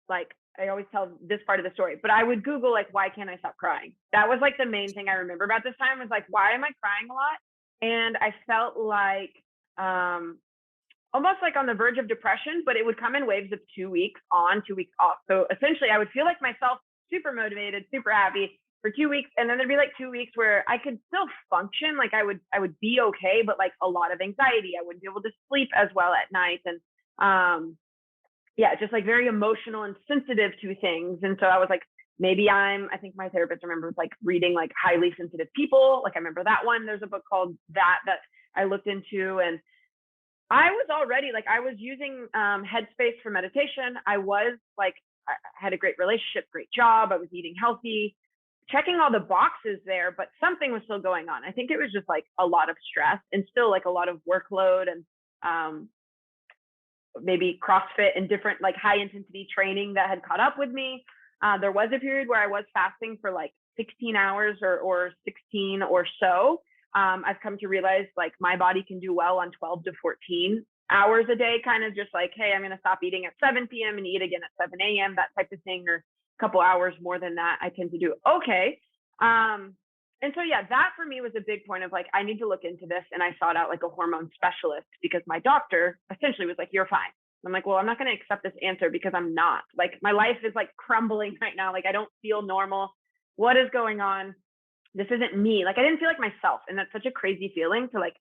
like, I always tell this part of the story, but I would Google, like, why can't I stop crying? That was like the main thing I remember about this time was like, why am I crying a lot? And I felt like almost like on the verge of depression, but it would come in waves of 2 weeks on, 2 weeks off. So essentially I would feel like myself super motivated, super happy for 2 weeks. And then there'd be like 2 weeks where I could still function. Like I would be okay, but like a lot of anxiety. I wouldn't be able to sleep as well at night. And just like very emotional and sensitive to things. And so I was like, maybe I think my therapist remembers like reading like Highly Sensitive People. Like I remember that one. There's a book called that I looked into, and I was already like, I was using Headspace for meditation. I was like, I had a great relationship, great job. I was eating healthy, checking all the boxes there, but something was still going on. I think it was just like a lot of stress and still like a lot of workload and maybe CrossFit and different like high intensity training that had caught up with me. There was a period where I was fasting for like 16 hours or 16 or so. I've come to realize like my body can do well on 12 to 14 hours a day, kind of just like, hey, I'm going to stop eating at 7 p.m. and eat again at 7 a.m., that type of thing, or a couple hours more than that, I tend to do okay. And so, yeah, that for me was a big point of like, I need to look into this. And I sought out like a hormone specialist because my doctor essentially was like, you're fine. I'm like, well, I'm not going to accept this answer because I'm not. Like my life is like crumbling right now. Like I don't feel normal. What is going on? This isn't me. Like I didn't feel like myself. And that's such a crazy feeling to like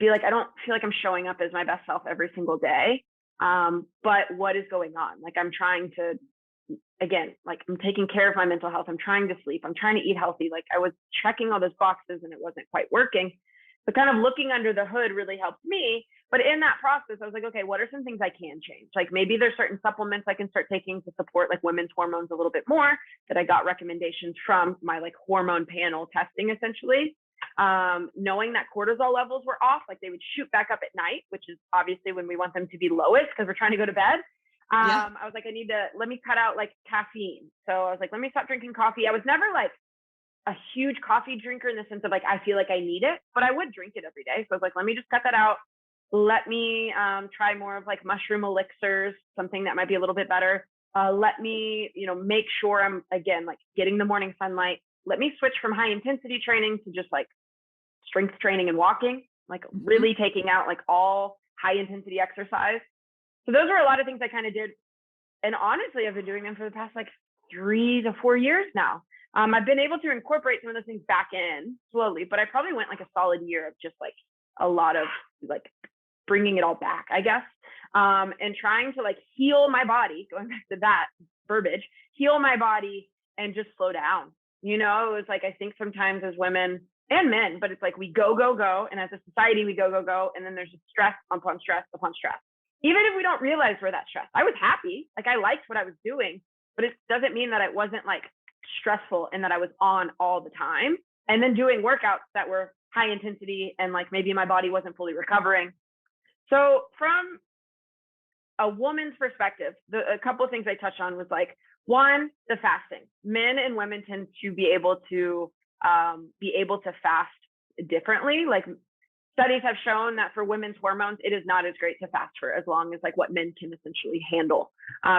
be like, I don't feel like I'm showing up as my best self every single day. But what is going on? Like I'm trying to, again, like I'm taking care of my mental health. I'm trying to sleep. I'm trying to eat healthy. Like I was checking all those boxes and it wasn't quite working. So kind of looking under the hood really helped me. But in that process, I was like, okay, what are some things I can change? Like maybe there's certain supplements I can start taking to support like women's hormones a little bit more, that I got recommendations from my like hormone panel testing essentially. Knowing that cortisol levels were off, like they would shoot back up at night, which is obviously when we want them to be lowest because we're trying to go to bed. I was like, let me cut out like caffeine. So I was like, let me stop drinking coffee. I was never like a huge coffee drinker in the sense of like, I feel like I need it, but I would drink it every day. So I was like, let me just cut that out. Let me try more of like mushroom elixirs, something that might be a little bit better. Let me, make sure I'm, again, like getting the morning sunlight. Let me switch from high intensity training to just like strength training and walking, like really taking out like all high intensity exercise. So those are a lot of things I kind of did. And honestly, I've been doing them for the past like 3 to 4 years now. I've been able to incorporate some of those things back in slowly, but I probably went like a solid year of just like a lot of like bringing it all back, I guess, and trying to like heal my body, going back to that verbiage, heal my body and just slow down. It was like, I think sometimes as women and men, but it's like we go, go, go. And as a society, we go, go, go. And then there's just stress upon stress upon stress. Even if we don't realize we're that stressed. I was happy. Like I liked what I was doing, but it doesn't mean that it wasn't like stressful and that I was on all the time. And then doing workouts that were high intensity and like maybe my body wasn't fully recovering. So from a woman's perspective, a couple of things I touched on was like, one, the fasting. Men and women tend to be able to fast differently. Like studies have shown that for women's hormones, it is not as great to fast for as long as like what men can essentially handle.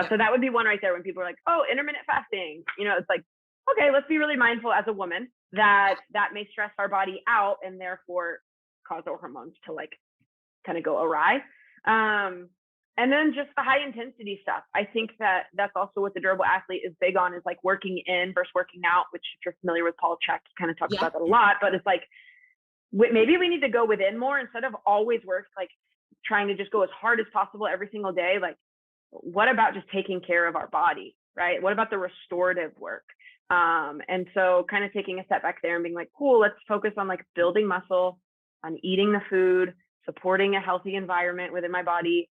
So that would be one right there when people are like, oh, intermittent fasting, it's like, okay, let's be really mindful as a woman that may stress our body out and therefore cause our hormones to like kind of go awry. And then just the high intensity stuff. I think that's also what the durable athlete is big on, is like working in versus working out, which if you're familiar with Paul Chek, he kind of talks about that a lot, but it's like, maybe we need to go within more instead of always like trying to just go as hard as possible every single day. Like, what about just taking care of our body, right? What about the restorative work? And so kind of taking a step back there and being like, cool, let's focus on like building muscle, on eating the food, supporting a healthy environment within my body,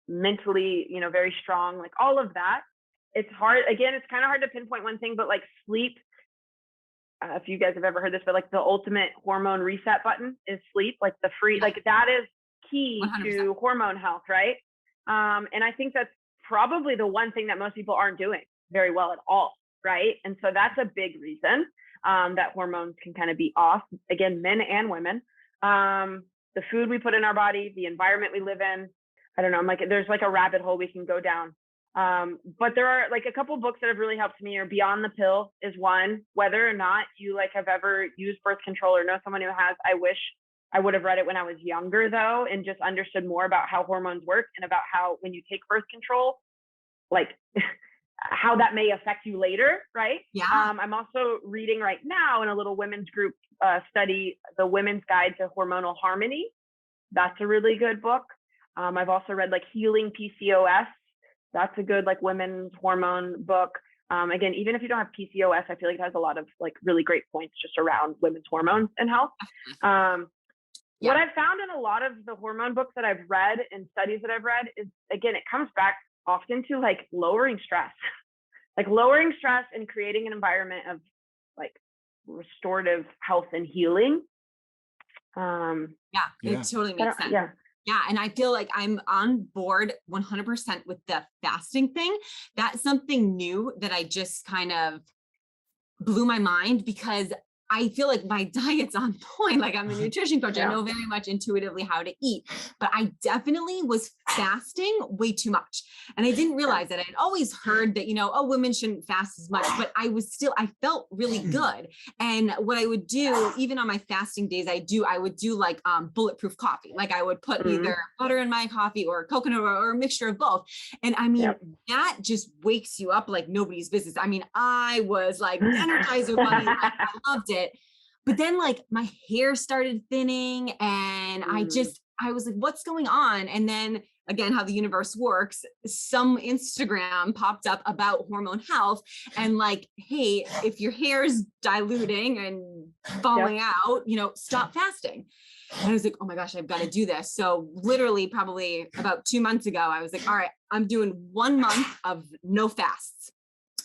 mentally, very strong, like all of that. It's hard. Again, it's kind of hard to pinpoint one thing, but like sleep, if you guys have ever heard this, but like the ultimate hormone reset button is sleep, like the free, like that is key 100%. to hormone health, right? And I think that's probably the one thing that most people aren't doing very well at all, right? And so that's a big reason that hormones can kind of be off, again, men and women. The food we put in our body, the environment we live in, I don't know, there's like a rabbit hole we can go down. But there are like a couple books that have really helped me, or Beyond the Pill is one. Whether or not you like have ever used birth control or know someone who has, I wish I would have read it when I was younger though, and just understood more about how hormones work and about how when you take birth control, like how that may affect you later, right? Yeah. I'm also reading right now in a little women's group study, The Women's Guide to Hormonal Harmony. That's a really good book. I've also read like Healing PCOS. That's a good like women's hormone book. Again, even if you don't have PCOS, I feel like it has a lot of like really great points just around women's hormones and health. What I've found in a lot of the hormone books that I've read and studies that I've read is, again, it comes back often to like lowering stress, like lowering stress and creating an environment of like restorative health and healing. It totally makes sense. Yeah. And I feel like I'm on board 100% with the fasting thing. That's something new that I just kind of blew my mind, because I feel like my diet's on point. Like I'm a nutrition coach. I know very much intuitively how to eat, but I definitely was fasting way too much. And I didn't realize that. I'd always heard that, women shouldn't fast as much, but I felt really good. And what I would do, even on my fasting days, I would do like bulletproof coffee. Like I would put either butter in my coffee or coconut or a mixture of both. And I mean, that just wakes you up like nobody's business. I mean, I was like Energizer Bunny. Like, I loved it. But then like my hair started thinning and I was like, what's going on? And then again, how the universe works, some Instagram popped up about hormone health and like, hey, if your hair is diluting and falling out, stop fasting. And I was like, oh my gosh, I've got to do this. So literally probably about 2 months ago, I was like, all right, I'm doing 1 month of no fasts.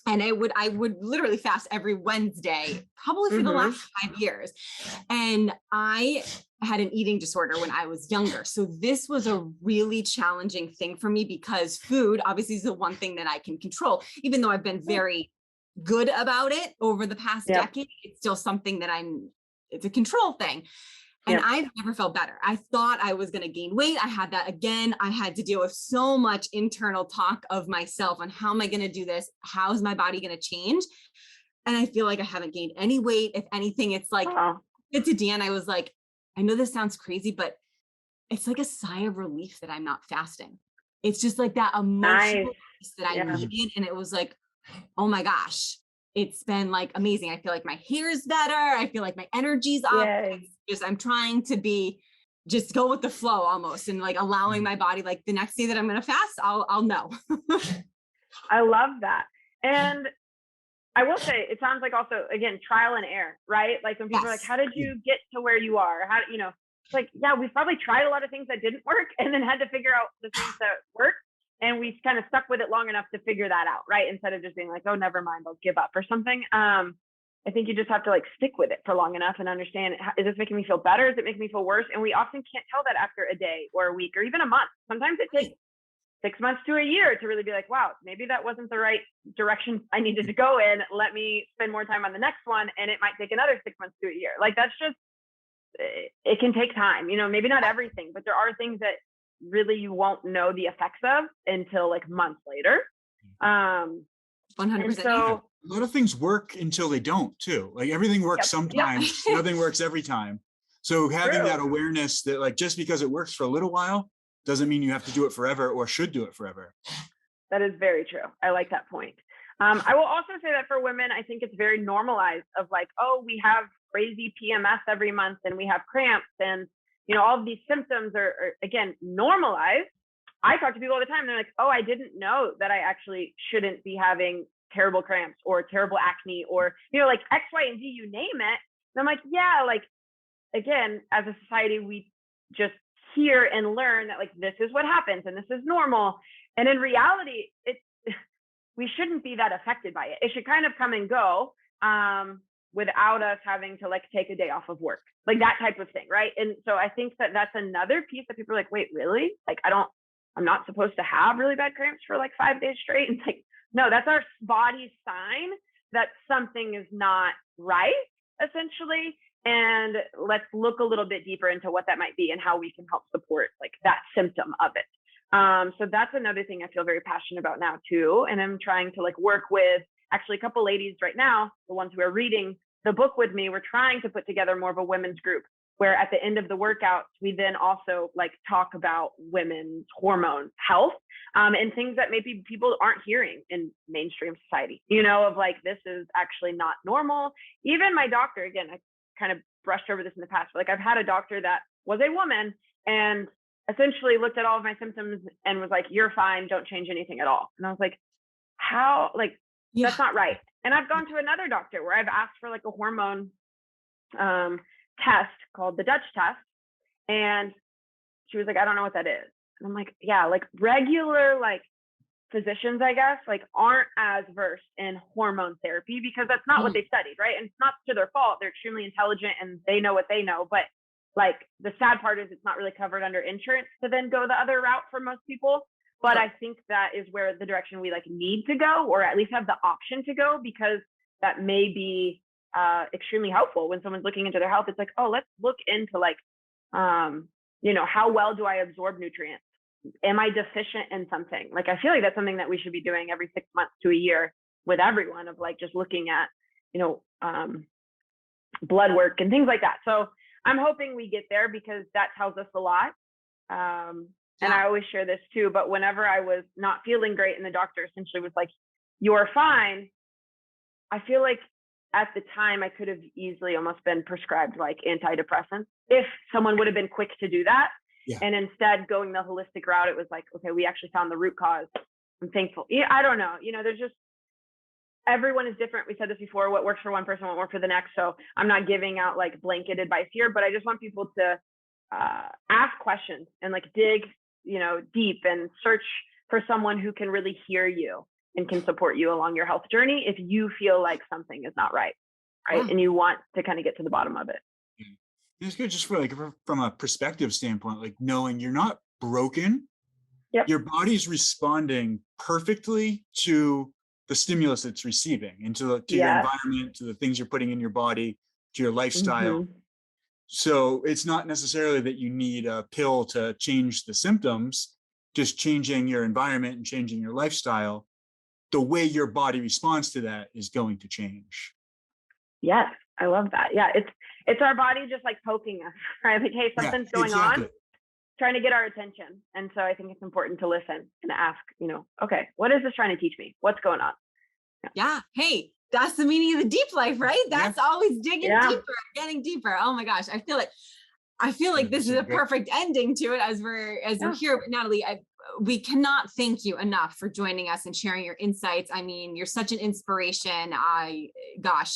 And I would literally fast every Wednesday, probably for the last 5 years. And I had an eating disorder when I was younger. So this was a really challenging thing for me, because food obviously is the one thing that I can control. Even though I've been very good about it over the past decade, it's still something that it's a control thing. And I've never felt better. I thought I was going to gain weight. I had that again. I had to deal with so much internal talk of myself on how am I going to do this? How's my body going to change? And I feel like I haven't gained any weight. If anything, it's like, it's to Dan. I was like, I know this sounds crazy, but it's like a sigh of relief that I'm not fasting. It's just like that emotional piece that I needed. And it was like, oh my gosh, it's been like amazing. I feel like my hair is better. I feel like my energy's up. I'm trying to just go with the flow almost, and like allowing my body, like the next day that I'm going to fast, I'll know. I love that. And I will say, it sounds like also, again, trial and error, right? Like when people are like, how did you get to where you are? It's like, we've probably tried a lot of things that didn't work and then had to figure out the things that work. And we kind of stuck with it long enough to figure that out, right? Instead of just being like, oh, never mind, I'll give up or something. I think you just have to like stick with it for long enough and understand, is this making me feel better? Is it making me feel worse? And we often can't tell that after a day or a week or even a month. Sometimes it takes 6 months to a year to really be like, wow, maybe that wasn't the right direction I needed to go in. Let me spend more time on the next one. And it might take another 6 months to a year. Like that's just, it can take time, maybe not everything, but there are things that really you won't know the effects of until like months later. 100%. So a lot of things work until they don't too. Like everything works sometimes, nothing works every time. So having that awareness that like, just because it works for a little while doesn't mean you have to do it forever or should do it forever. That is very true. I like that point. I will also say that for women, I think it's very normalized of like, oh, we have crazy PMS every month and we have cramps and, all of these symptoms are again, normalized. I talk to people all the time. They're like, oh, I didn't know that I actually shouldn't be having terrible cramps or terrible acne or, like X, Y, and Z, you name it. And I'm like, like, again, as a society, we just hear and learn that like, this is what happens and this is normal. And in reality, we shouldn't be that affected by it. It should kind of come and go. without us having to like take a day off of work, like that type of thing, right? And so I think that that's another piece that people are like, wait, really? Like I'm not supposed to have really bad cramps for like 5 days straight. And it's like, no, that's our body's sign that something is not right, essentially. And let's look a little bit deeper into what that might be and how we can help support like that symptom of it. So that's another thing I feel very passionate about now too. And I'm trying to like work with actually a couple ladies right now, the ones who are reading the book with me. We're trying to put together more of a women's group where at the end of the workouts, we then also like talk about women's hormone health and things that maybe people aren't hearing in mainstream society, of like, this is actually not normal. Even my doctor, again, I kind of brushed over this in the past, but like I've had a doctor that was a woman and essentially looked at all of my symptoms and was like, you're fine, don't change anything at all. And I was like, how, like, that's not right. And I've gone to another doctor where I've asked for like a hormone test called the Dutch test. And she was like, I don't know what that is. And I'm like, yeah, like regular, like physicians, I guess, like aren't as versed in hormone therapy because that's not what they studied, right? And it's not to their fault. They're extremely intelligent and they know what they know. But like the sad part is it's not really covered under insurance to then go the other route for most people. But I think that is where the direction we like need to go, or at least have the option to go, because that may be extremely helpful when someone's looking into their health. It's like, oh, let's look into like, how well do I absorb nutrients? Am I deficient in something? Like, I feel like that's something that we should be doing every 6 months to a year with everyone, of like just looking at, blood work and things like that. So I'm hoping we get there because that tells us a lot. And I always share this too, but whenever I was not feeling great and the doctor essentially was like, you're fine, I feel like at the time I could have easily almost been prescribed like antidepressants if someone would have been quick to do that. Yeah. And instead going the holistic route, it was like, okay, we actually found the root cause. I'm thankful. Yeah, I don't know. There's just, everyone is different. We said this before, what works for one person won't work for the next. So I'm not giving out like blanket advice here, but I just want people to ask questions and like dig, deep and search for someone who can really hear you and can support you along your health journey if you feel like something is not right. Yeah. And you want to kind of get to the bottom of it. It's good just for like from a perspective standpoint, like knowing you're not broken. Yep. Your body's responding perfectly to the stimulus it's receiving and to your environment, to the things you're putting in your body, to your lifestyle. Mm-hmm. So it's not necessarily that you need a pill to change the symptoms, just changing your environment and changing your lifestyle. The way your body responds to that is going to change. Yes, I love that. Yeah, it's our body just like poking us, right? Like, hey, something's going on, trying to get our attention. And so I think it's important to listen and ask, okay, what is this trying to teach me? What's going on? Yeah. Hey, that's the meaning of the deep life, right? That's always digging deeper, getting deeper. Oh my gosh. I feel like this is a perfect ending to it as we're here. But Natalie, we cannot thank you enough for joining us and sharing your insights. I mean, you're such an inspiration.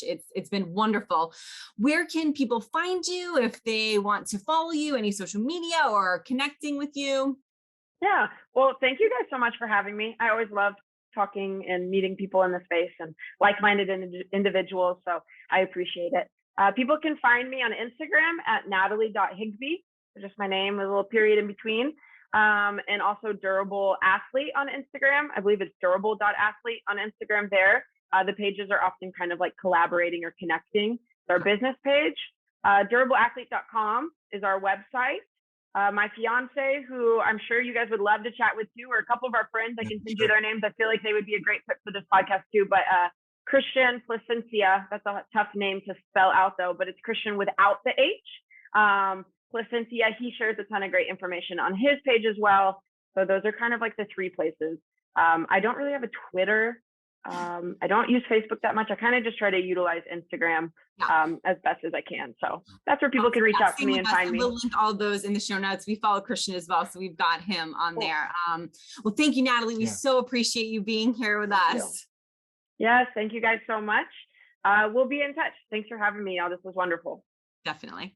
It's been wonderful. Where can people find you if they want to follow you? Any social media or connecting with you? Yeah. Well, thank you guys so much for having me. I always love talking and meeting people in the space and like-minded individuals. So I appreciate it. People can find me on Instagram at natalie.higby, just my name with a little period in between. And also Durable Athlete on Instagram. I believe it's durable.athlete on Instagram there. The pages are often kind of like collaborating or connecting. It's our business page. Durableathlete.com is our website. My fiance, who I'm sure you guys would love to chat with too, or a couple of our friends, I can send you their names. I feel like they would be a great fit for this podcast too. But Cristian Plascencia, that's a tough name to spell out though, but it's Christian without the H. Plascencia, he shares a ton of great information on his page as well. So those are kind of like the three places. I don't really have a Twitter. I don't use Facebook that much. I kind of just try to utilize Instagram as best as I can. So that's where people can reach out to me and find me. We'll link all those in the show notes. We follow Cristian as well, so we've got him on there. Well, thank you, Natalie. We so appreciate you being here with us. Yes, thank you guys so much. We'll be in touch. Thanks for having me. This was wonderful. Definitely.